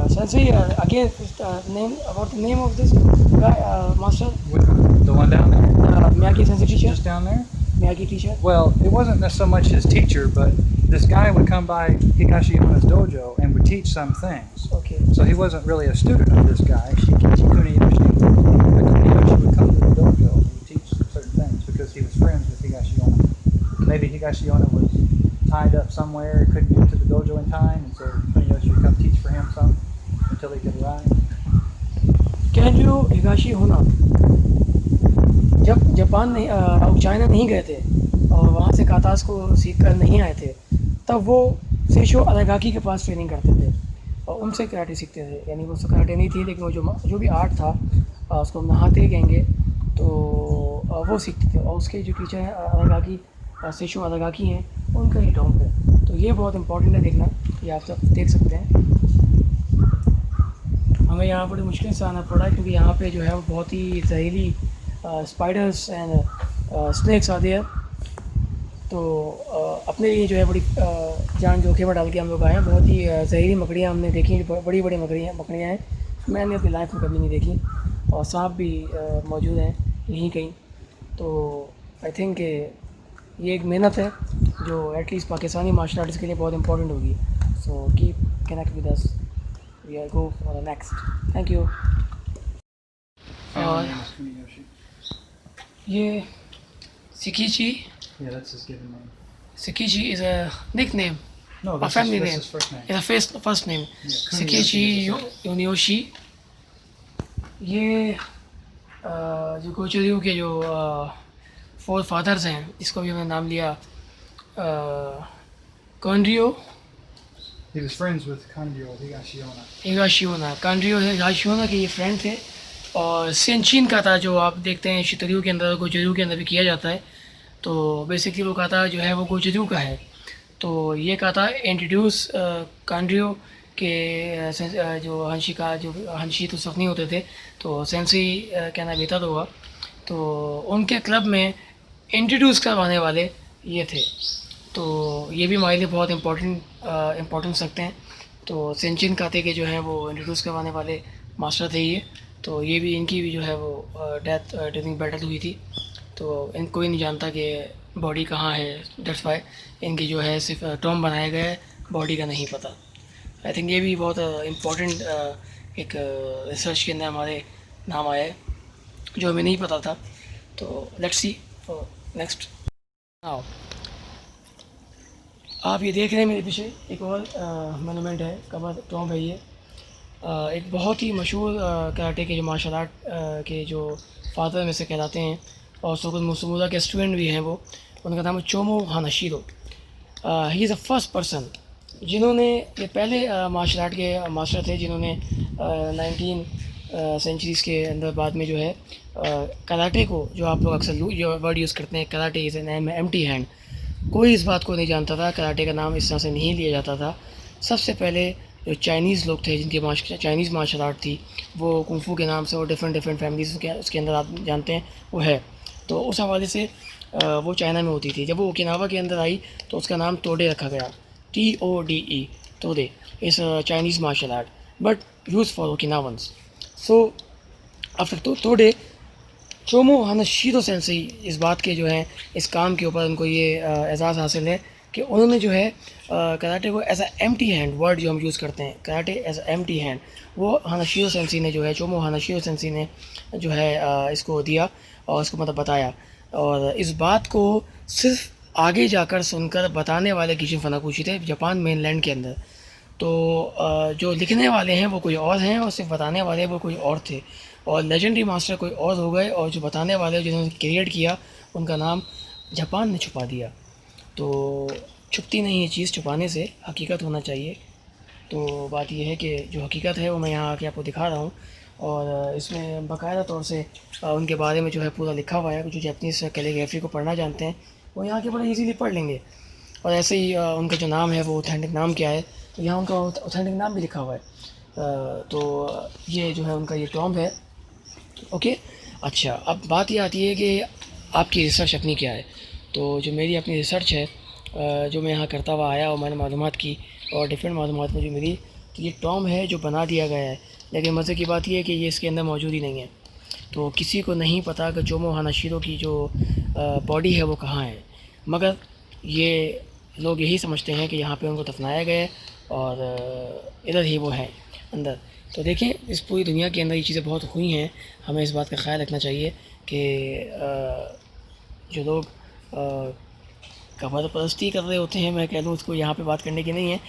Sensei, again, about the name of this guy, master, The one down there, Miyagi Sensei teacher, just down there. Miyagi teacher. Well, it wasn't so much his teacher, but this guy would come by Higashi Onna's dojo and would teach some things. Okay. So he wasn't really a student of this guy, Shikichi Kuniyoshi. But Kuniyoshi would come to the dojo and would teach certain things because he was friends with Higashi Onna. Maybe Higashi Onna was tied up somewhere, couldn't get to the dojo in time, and so Kuniyoshi would come teach for him some until he could arrive. Kanryo Higashi Onna जब Japan नहीं और China नहीं गए थे और वहाँ से कातास को सीख कर नहीं आए थे तब वो सेशो अरागाकी के पास ट्रेनिंग करते थे और उनसे कराटे सीखते थे. यानी वो कराटे नहीं थी लेकिन वो जो भी आर्ट था उसको हम नहाते कहेंगे तो वो सीखते थे. और उसके जो टीचर हैं अरागाकी सेशो अरागाकी हैं उनका ही टॉम्प है. तो ये बहुत इंपॉर्टेंट है देखना. ये आप सब देख सकते हैं. हमें यहाँ बड़ी मुश्किल से आना पड़ा क्योंकि यहाँ पे जो है वो बहुत ही जहरीली स्पाइडर्स एंड स्नेक्स आते हैं. तो अपने लिए जो है बड़ी जान जोखिम में डाल के हम लोग आए हैं. बहुत ही जहरीली मकड़ियाँ हमने देखी, बड़ी बड़ी मकड़ियाँ हैं. मैंने अपनी लाइफ में कभी नहीं देखी और सांप भी मौजूद हैं यहीं कहीं. तो आई थिंक ये एक मेहनत है जो एटलीस्ट पाकिस्तानी मार्शल आर्टिस्ट के लिए बहुत इंपॉर्टेंट होगी. So keep connect with us. We will go for the next. Thank you. Family name is Kuniyoshi. ये Sikichi. Yeah, that's his given name. Sikichi is a nickname. No, A that's family his, name. His first name. It's a first name. Yeah, Sikichi Kuniyoshi Yonyoshi. ये जो गोचुरियू के जो four fathers हैं जिसको भी हमने नाम लिया कॉन्ड्रियो He was friends with Kanryo Higashiona. हिगाशियोना, कॉन्ड्रियो हिगाशियोना के ये फ्रेंड थे। और सेंचिन का था, जो आप देखते हैं शितरु के अंदर, गोजोरyu के अंदर भी किया जाता है। तो बेसिकली वो काता जो है वो गोजोरyu का है। तो ये काता इंट्रोड्यूस कॉन्ड्रियो के जो हंशी का जो हंशी तो सब नहीं होते थे, तो सेंसी कहना बेहतर होगा। तो उनके क्लब में इंट्रोड्यूस करवाने वाले ये थे। तो ये भी हमारे लिए बहुत इम्पोर्टेंस रखते हैं। तो सेंचिन काते के जो हैं वो इंट्रोड्यूस करवाने वाले मास्टर थे ये। तो ये भी इनकी भी जो है वो डेथ ड्यूरिंग बैटल हुई थी। तो इन कोई नहीं जानता कि बॉडी कहाँ है, दैट्स वाई इनकी जो है सिर्फ टॉम बनाया गया है, बॉडी का नहीं पता। आई थिंक ये भी बहुत इम्पोर्टेंट एक रिसर्च के अंदर हमारे नाम आया है, जो हमें नहीं पता था। तो लेट्स सी नेक्स्ट। नाउ आप ये देख रहे हैं मेरे पीछे एक और मोनूमेंट है, कबर टॉम है ये। एक बहुत ही मशहूर कराटे के जो मार्शल आर्ट के जो फादर में से कहलाते हैं और सोकुन मुसुमुरा के स्टूडेंट भी हैं वो, उनका नाम है Chomo Hanashiro. He is the first person जिन्होंने, ये पहले मार्शल आर्ट के मास्टर थे जिन्होंने 19 सेंचुरीज़ के अंदर बाद में जो है कराटे को, जो आप लोग अक्सर जो वर्ड यूज़ करते हैं karate is an empty hand, कोई इस बात को नहीं जानता था, कराटे का नाम इस तरह से नहीं लिया जाता था। सबसे पहले जो चाइनीज़ लोग थे जिनकी चाइनीज़ मार्शल आर्ट थी, वो कुंफू के नाम से और डिफरेंट फैमिलीज़ के उसके अंदर आप जानते हैं वो है। तो उस हवाले से वो चाइना में होती थी। जब वो ओकिनावा के अंदर आई तो उसका नाम तोड़े रखा गया, TODE, tode is Chinese martial art but use for Okinawans. So after tode Chomo हानाशिरो Sensei इस बात के जो है इस काम के ऊपर उनको ये एजाज़ हासिल है कि उन्होंने जो है कराटे को as a empty hand, word जो हम यूज़ करते हैं karate as a empty hand, वो हानाशिरो सेंसेई ने जो है, चोमो हानाशिरो सेंसेई ने जो है इसको दिया और इसको मतलब बताया। और इस बात को सिर्फ आगे जाकर सुनकर बताने वाले गिचिन फुनाकोशी थे जापान मेनलैंड के अंदर। तो जो लिखने वाले हैं वो कोई और हैं और सिर्फ बताने वाले वो कोई और थे, और लेजेंडरी मास्टर कोई और हो गए, और जो बताने वाले जिन्होंने क्रिएट किया उनका नाम जापान ने छुपा दिया। तो छुपती नहीं है चीज़, छुपाने से हकीकत होना चाहिए। तो बात यह है कि जो हकीकत है वो मैं यहाँ आके आपको दिखा रहा हूँ, और इसमें बाकायदा तौर से उनके बारे में जो है पूरा लिखा हुआ है। जो जैपनीज़ कैलीग्राफी को पढ़ना जानते हैं वो यहाँ के बड़े इजीली पढ़ लेंगे। और ऐसे ही उनका जो नाम है वो ऑथेंटिक नाम क्या है, तो यहाँ उनका ऑथेंटिक नाम भी लिखा हुआ है। तो ये जो है उनका ये टॉम्ब है। ओके, अच्छा, अब बात ये आती है कि आपकी रिसर्च अपनी क्या है। तो जो मेरी अपनी रिसर्च है, जो मैं यहाँ करता हुआ आया और मैंने मालूमात की और डिफरेंट मालूमात मुझे मिली, तो ये टॉम्ब है जो बना दिया गया है। लेकिन मज़े की बात यह है कि ये इसके अंदर मौजूद ही नहीं है। तो किसी को नहीं पता कि चोमो हानाशिरो की जो बॉडी है वो कहाँ है, मगर ये लोग यही समझते हैं कि यहाँ पे उनको दफनाया गया है और इधर ही वो है अंदर। तो देखें, इस पूरी दुनिया के अंदर ये चीज़ें बहुत हुई हैं, हमें इस बात का ख्याल रखना चाहिए कि जो लोग कबर परस्ती कर रहे होते हैं, मैं कह लूँ उसको यहाँ पे बात करने की नहीं है,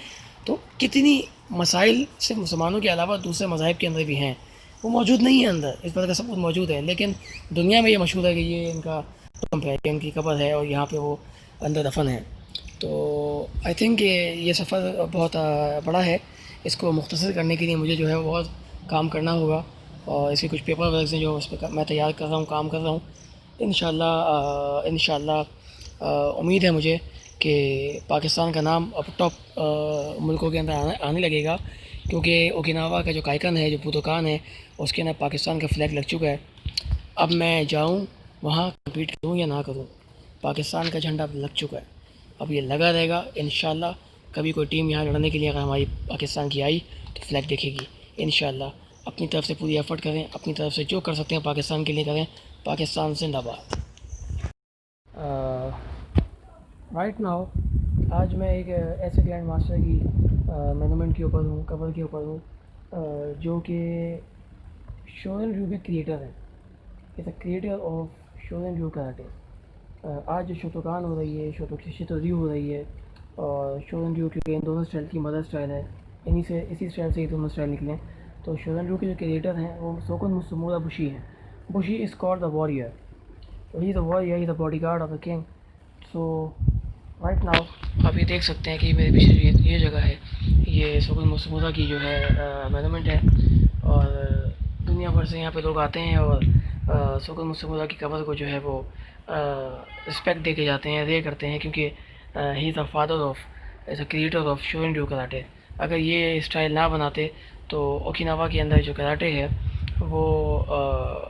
तो कितनी मसाइल से मुसलमानों के अलावा दूसरे मज़ाहिब के अंदर भी हैं, वो मौजूद नहीं है अंदर, इस बात का सबूत मौजूद है। लेकिन दुनिया में ये मशहूर है कि ये इनका टॉम्ब है, कि इनकी कबर है और यहाँ पे वो अंदर दफन है। तो आई थिंक ये सफ़र बहुत बड़ा है, इसको मुख्तसर करने के लिए मुझे जो है बहुत काम करना होगा, और इसके कुछ पेपर वर्क हैं जो उस पर मैं तैयार कर रहा हूँ, काम कर रहा हूँ। इंशाल्लाह उम्मीद है मुझे कि पाकिस्तान का नाम अब टॉप मुल्कों के अंदर आने लगेगा, क्योंकि ओकिनावा का जो काइकन है, जो बुदोकान है, उसके अंदर पाकिस्तान का फ्लैग लग चुका है। अब मैं जाऊँ वहाँ कम्पीट करूँ या ना करूँ, पाकिस्तान का झंडा लग चुका है, अब ये लगा रहेगा। इंशाल्लाह कभी कोई टीम यहाँ लड़ने के लिए अगर हमारी पाकिस्तान की आई तो फ्लैग देखेगी इंशाल्लाह। अपनी तरफ से पूरी एफ़र्ट करें, अपनी तरफ से जो कर सकते हैं पाकिस्तान के लिए करें। पाकिस्तान जिंदाबाद। राइट नाउ आज मैं एक ऐसे ग्रैंड मास्टर की मोनूमेंट के ऊपर हूँ, कबर के ऊपर हूँ, जो कि शोरेनरyu के क्रिएटर हैं। Is a creator of Shorinryu karate. आज जो शोटोकान हो रही है, शितोरyu हो रही है, और शोरेनरyu क्योंकि इन दोनों स्टाइल की मदर स्टाइल है, इसी स्टाइल से ही दोनों स्टाइल निकले हैं। तो शोरेनरyu के जो क्रिएटर हैं वो सोकुन मुसुमुरा बुशी हैं। Bushi is called the warrior, so he is a warrior, he is the bodyguard of the king. So right now आप ये देख सकते हैं कि मेरे पीछे ये जगह है, ये सोगल मसूदा की जो है मोनूमेंट है। और दुनिया भर से यहाँ पे लोग आते हैं और सोगल मसूदा की कब्र को जो है वो रिस्पेक्ट दे के जाते हैं, रे करते हैं, क्योंकि he is the father of, as a creator of Shorinryu karate. अगर ये स्टाइल ना बनाते तो ओकिनावा के अंदर जो कराटे है वो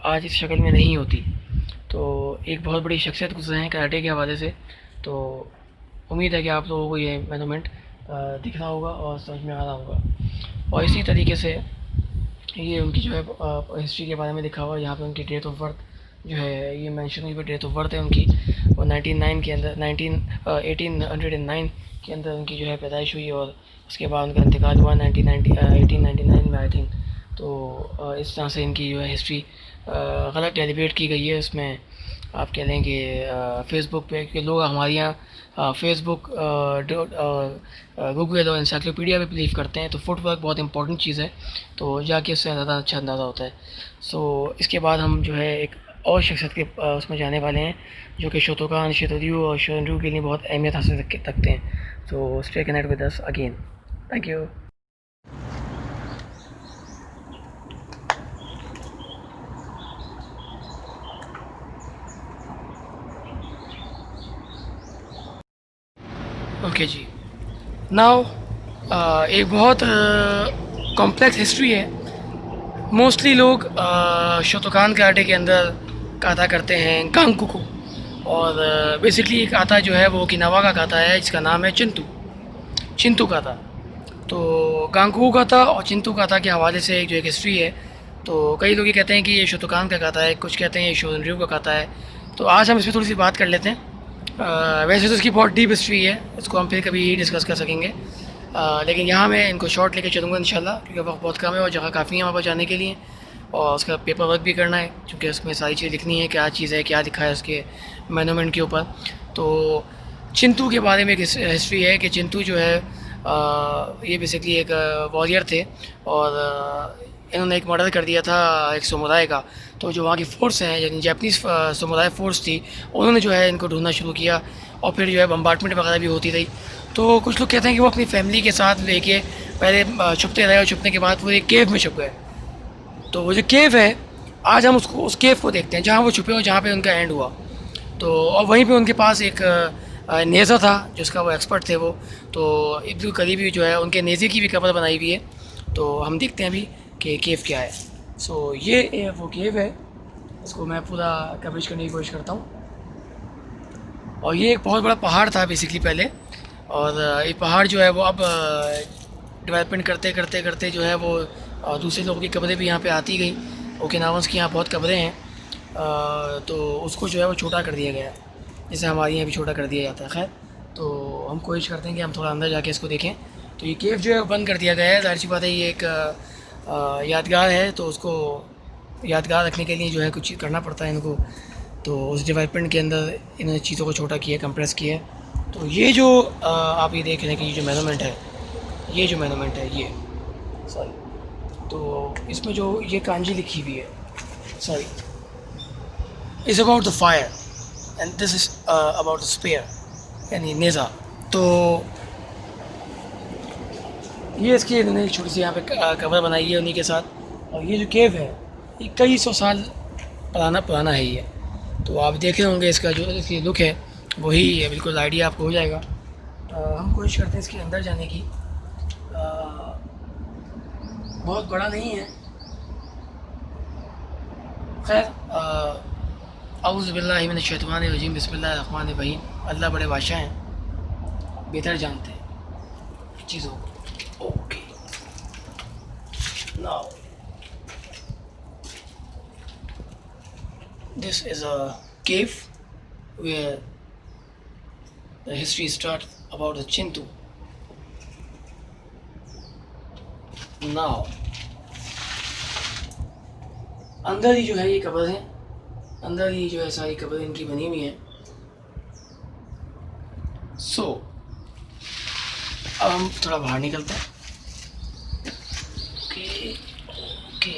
आज इस शक्ल में नहीं होती। तो एक बहुत बड़ी शख्सियत गुजरे हैं कराटे के हवाले से। तो उम्मीद है कि आप लोगों को ये मोनूमेंट दिख रहा होगा और समझ में आ रहा होगा। और इसी तरीके से ये उनकी जो है हिस्ट्री के बारे में लिखा हुआ है। यहाँ पे उनकी डेट ऑफ बर्थ जो है ये मेंशन हुई है, डेट ऑफ बर्थ है उनकी, और 1909 के अंदर 1809 के अंदर उनकी जो है पैदाइश हुई, और उसके बाद उनका इंतकाल हुआ 1899 में आई थिंक। तो इस तरह से इनकी जो है हिस्ट्री गलत डेलीब्रेट की गई है। उसमें आप कह लें कि फ़ेसबुक पे कि लोग हमारे यहाँ फ़ेसबुक गूगल और इंसाइक्लोपीडिया पे बिलीव करते हैं। तो फुटवर्क बहुत इंपॉर्टेंट चीज़ है, तो जाके उससे ज़्यादा अच्छा अंदाज़ा होता है। सो इसके बाद हम जो है एक और शख्सियत के उसमें जाने वाले हैं, जो कि शोतोकान, शितोरyu और शोरिंड्यू के लिए बहुत अहमियत हासिल रखते हैं। So stay connect with us again. Thank you. Okay जी, नाउ एक बहुत कॉम्प्लेक्स हिस्ट्री है। मोस्टली लोग शोतोकान कराटे के अंदर काता करते हैं गांगकू को, और बेसिकली एक काता जो है वो ओकिनावा का काता है जिसका नाम है चिंतू काता। तो गांगकू काता और चिंतू काता के हवाले से जो एक हिस्ट्री है। तो कई लोग ये कहते हैं कि ये शोतोकान का काता है, कुछ कहते हैं ये शोरिंड्यू का काता है। तो आज हम इस पर थोड़ी सी बात कर लेते हैं। वैसे तो इसकी बहुत डीप हिस्ट्री है, इसको हम फिर कभी डिस्कस कर सकेंगे, लेकिन यहाँ मैं इनको शॉर्ट लेके चलूँगा इंशाल्लाह, क्योंकि वक्त बहुत कम है और जगह काफ़ी है वहाँ पर जाने के लिए, और उसका पेपर वर्क भी करना है, क्योंकि उसमें सारी चीज़ लिखनी है, क्या चीज़ है, क्या लिखा है उसके मोनूमेंट के ऊपर। तो चिंतू के बारे में एक हिस्ट्री है कि चिंतू जो है ये बेसिकली एक वॉरियर थे, और इन्होंने एक मर्डर कर दिया था एक समुदाय का। तो जो वहाँ की फ़ोर्स हैं, यानी जापानीज़ समुदाय फ़ोर्स थी, उन्होंने जो है इनको ढूंढना शुरू किया, और फिर जो है बम्बार्टमेंट वगैरह भी होती रही। तो कुछ लोग कहते हैं कि वो अपनी फैमिली के साथ लेके पहले छुपते रहे, और छुपने के बाद वो एक केव में छुप गए। तो वो जो केव है, आज हम उस केव को देखते हैं जहाँ वो छुपे और जहाँ पे उनका एंड हुआ। तो और वहीं पे उनके पास एक नेज़ा था जिसका वो एक्सपर्ट थे वो। तो बिल्कुल करीबी जो है उनके नेज़े की भी कब्र बनाई हुई है। तो हम देखते हैं अभी कि केव क्या है। सो ये वो केव है, इसको मैं पूरा कवरेज करने की कोशिश करता हूँ। और ये एक बहुत बड़ा पहाड़ था बेसिकली पहले, और ये पहाड़ जो है वो अब डेवलपमेंट करते करते करते जो है वो दूसरे लोगों की कब्रें भी यहाँ पे आती गई। ओकिनावंस की यहाँ बहुत कब्रें हैं, तो उसको जो है वो छोटा कर दिया गया, जैसे हमारे यहाँ भी छोटा कर दिया जाता है। खैर, तो हम कोशिश करते हैं कि हम थोड़ा अंदर जाके इसको देखें। तो ये केव जो है वो बंद कर दिया गया है, जाहिर सी बात है ये एक यादगार है, तो उसको यादगार रखने के लिए जो है कुछ करना पड़ता है इनको। तो उस डेवलपमेंट के अंदर इन्होंने चीज़ों को छोटा किया, कंप्रेस किया। तो ये जो आप ये देख रहे हैं कि ये जो मोनूमेंट है, ये जो मोनूमेंट है ये सॉरी, तो इसमें जो ये कांजी लिखी हुई है, sorry, is about the fire and this is about the spear, यानी नेज़ा। तो ये इसकी इन्होंने एक छोटी सी यहाँ पे कवर बनाई है उन्हीं के साथ। और ये जो केव है ये कई सौ साल पुराना है ये। तो आप देख रहे होंगे इसका जो इसकी लुक है वही है, बिल्कुल आइडिया आपको हो जाएगा। हम कोशिश करते हैं इसके अंदर जाने की। बहुत बड़ा नहीं है, खैर। औज़ु बिल्लाहि मिनश शैतानिर रजीम, बिस्मिल्लाहिर रहमानिर रहीम। अल्लाह बड़े बादशाह हैं, बेहतर जानते हैं चीज़ों को। Okay, now this is a cave where the history starts about the Chintu. Now अंदर ही जो है ये कब्र है, अंदर ही जो है सारी कब्रें इनकी बनी हुई हैं। सो अब हम थोड़ा बाहर निकलते हैं। ओके ओके,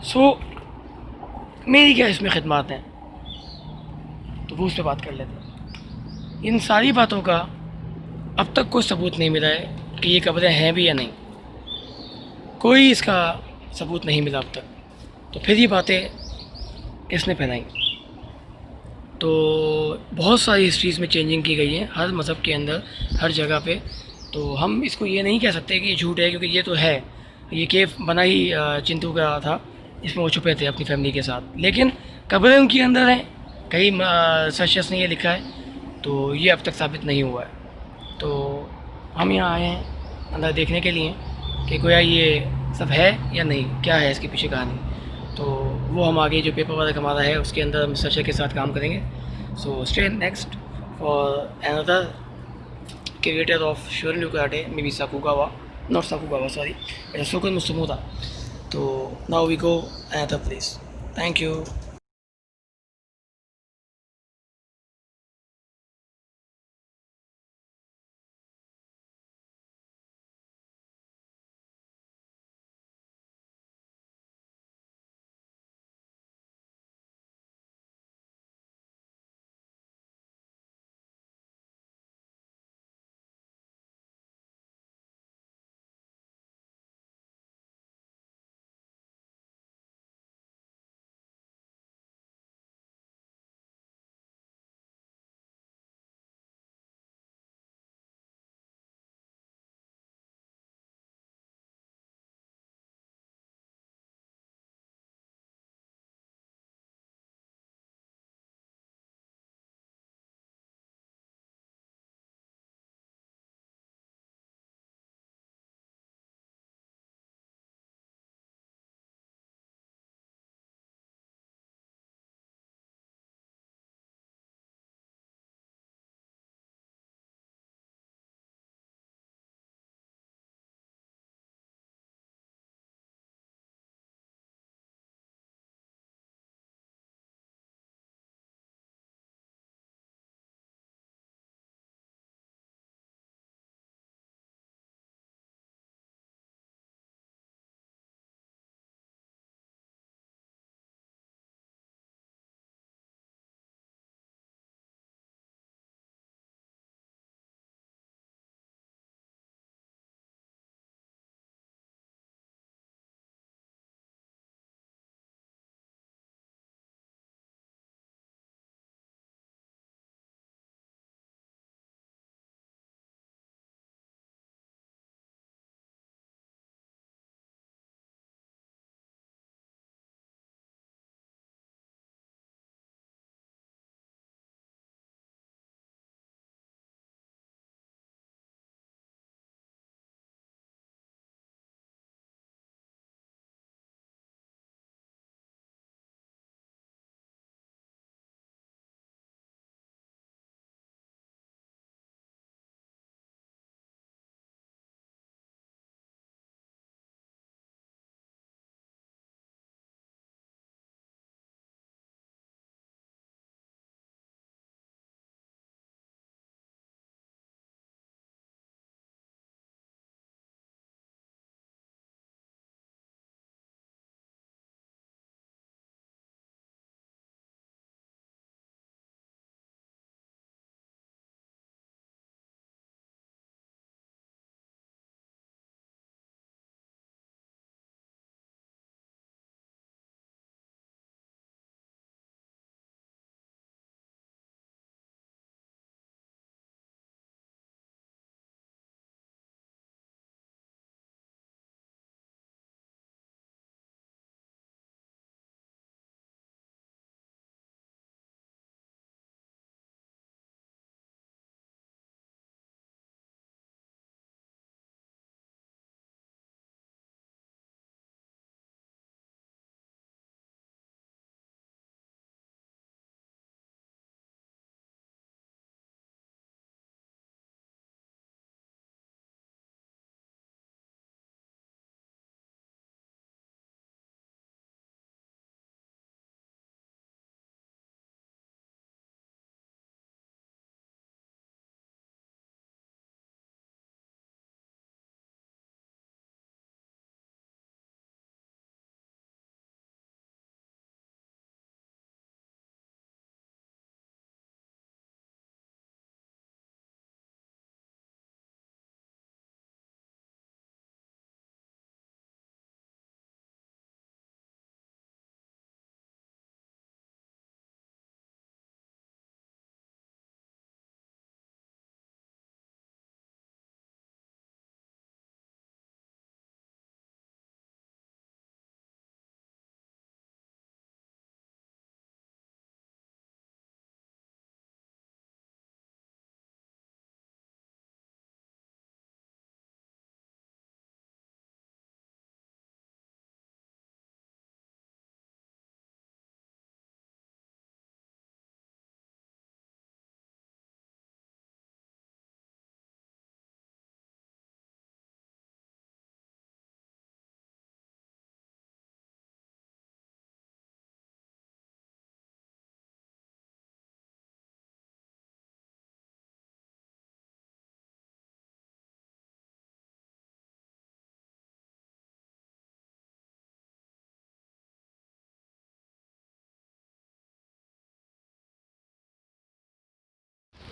सो मेरी क्या इसमें खिदमत हैं। वो उस पर बात कर लेते हैं। इन सारी बातों का अब तक कोई सबूत नहीं मिला है कि ये कब्रें हैं भी या नहीं, कोई इसका सबूत नहीं मिला अब तक। तो फिर ये बातें इसने फैलाई। तो बहुत सारी हिस्ट्रीज़ में चेंजिंग की गई है हर मज़हब के अंदर, हर जगह पे। तो हम इसको ये नहीं कह सकते कि ये झूठ है, क्योंकि ये तो है। ये केव बना ही चिंटू का था, इसमें वो छुपे थे अपनी फैमिली के साथ, लेकिन कब्रें उनकी अंदर हैं। कई सर्चर्स ने ये लिखा है, तो ये अब तक साबित नहीं हुआ है। तो हम यहाँ आए हैं अंदर देखने के लिए कि गोया ये सब है या नहीं, क्या है इसके पीछे कहानी। तो वो हम आगे जो पेपर वर्क हमारा है उसके अंदर हम सर्चर के साथ काम करेंगे। So stay next for another creator of Shorin karate, maybe Sakugawa, not Sakugawa, sorry, Sokon Matsumura. तो now we go another place. Thank you.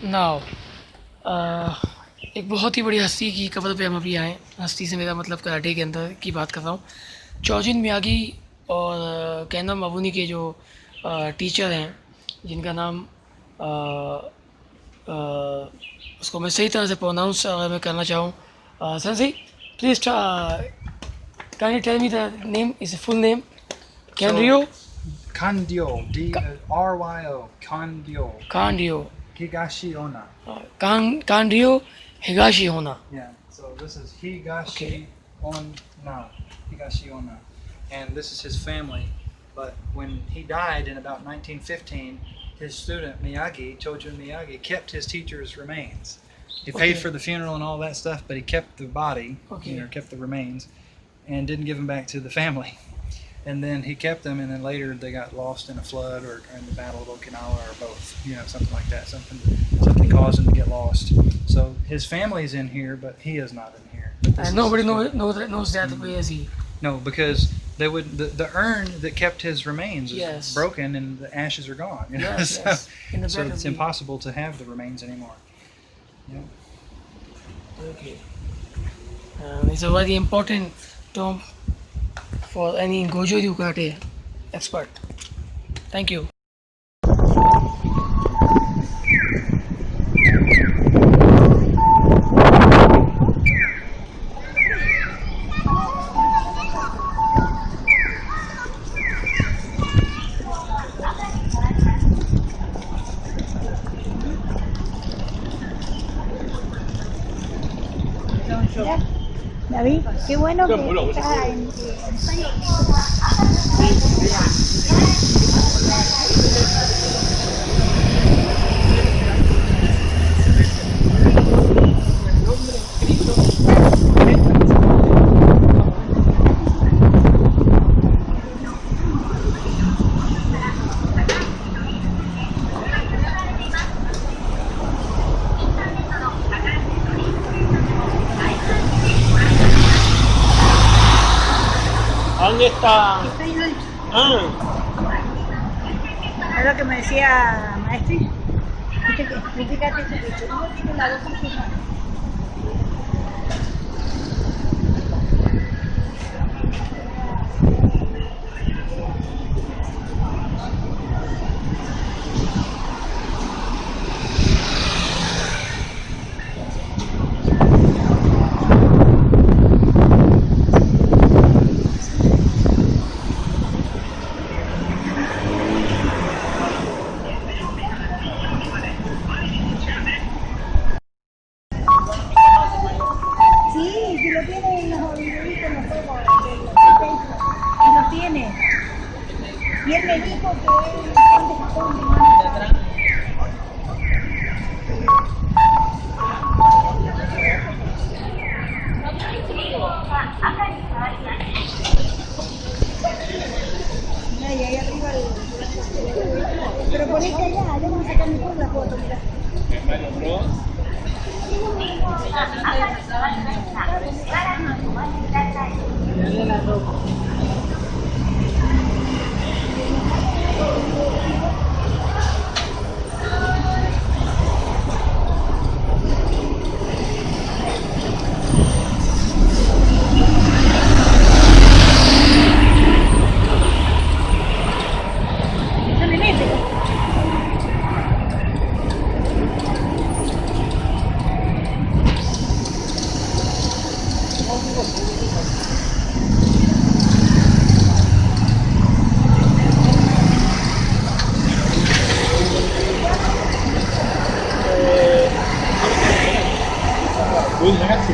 Now एक बहुत ही बड़ी हस्ती की कब्र पे हम अभी आए। हस्ती से मेरा मतलब कराटे के अंदर की बात कर रहा हूँ। चोजिन मियागी और कैनो माबुनी के जो टीचर हैं, जिनका नाम उसको मैं सही तरह से प्रोनाउंस अगर मैं करना चाहूँ, sensei please can you tell me the name, is full name? Kanryo Kandio, D-R-Y-O, Kandio, Kanryo Higashi Onna. Kanryo Higashi Onna. Yeah, so this is Higashi Onna, Higashi Onna, and this is his family. But when he died in about 1915, his student Miyagi, Chojun Miyagi, kept his teacher's remains. He paid Okay. for the funeral and all that stuff, but he kept the body, Okay. kept the remains, and didn't give them back to the family. And then he kept them, and then later they got lost in a flood or in the Battle of Okinawa or both, something like that. Something caused him to get lost. So his family's in here, but he is not in here. But this And is nobody his family. knows that where is he? No, because they would the urn that kept his remains is Yes. broken and the ashes are gone. Yes, so yes. In the so bed of it's the- impossible to have the remains anymore. Okay. It's a very important term for any Goju Ryu karate expert. Thank you. David, qué bueno que estás en... ¿Dónde está? Ah, Es lo que me decía Maestri. Viste que, fíjate que el chorizo tiene la boca fija. Sí, si lo tiene en los videitos, en los juegos de Facebook. Y los tiene. Y él me dijo que él es de Japón, mi hermano. Mira, y ahí arriba pero ponete allá, vamos a sacar mejor la foto, mira. No le metes. uy, ragazzi.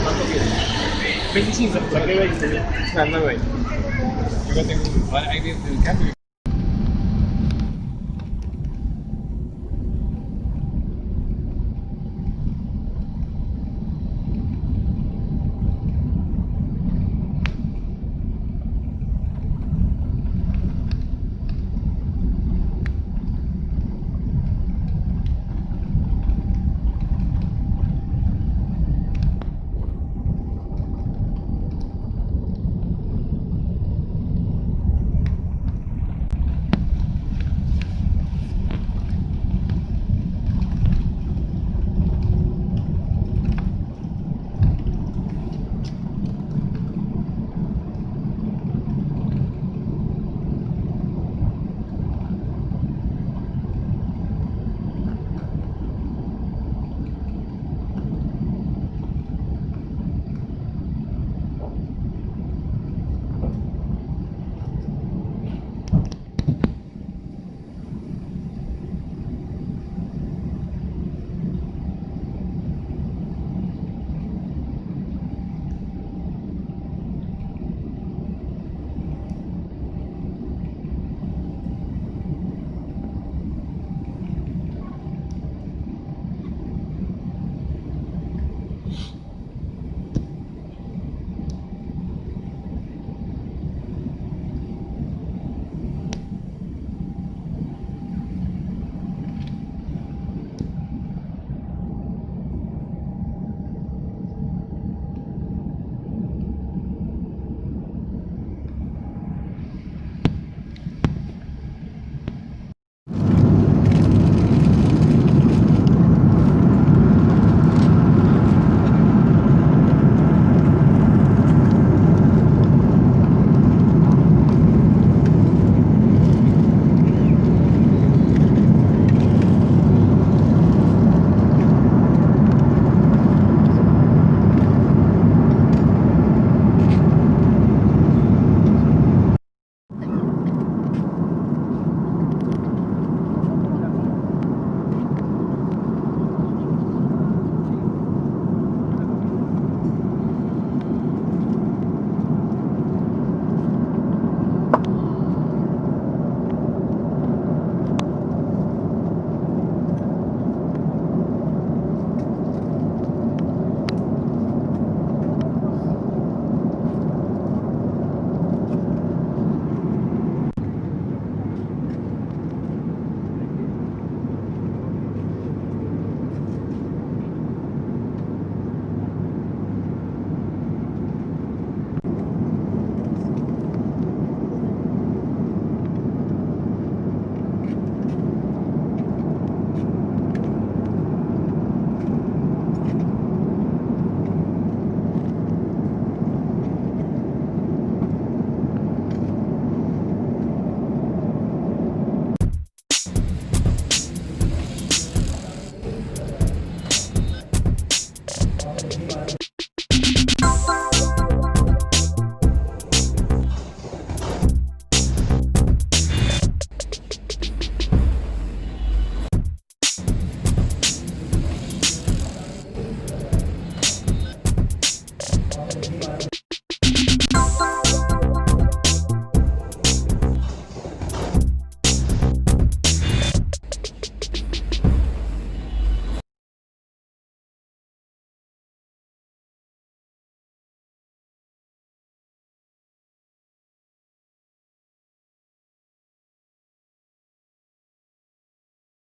¿Cuánto quieres? 25, ¿para qué 20? No, no 20. Yo tengo. Ahí viene el cambio.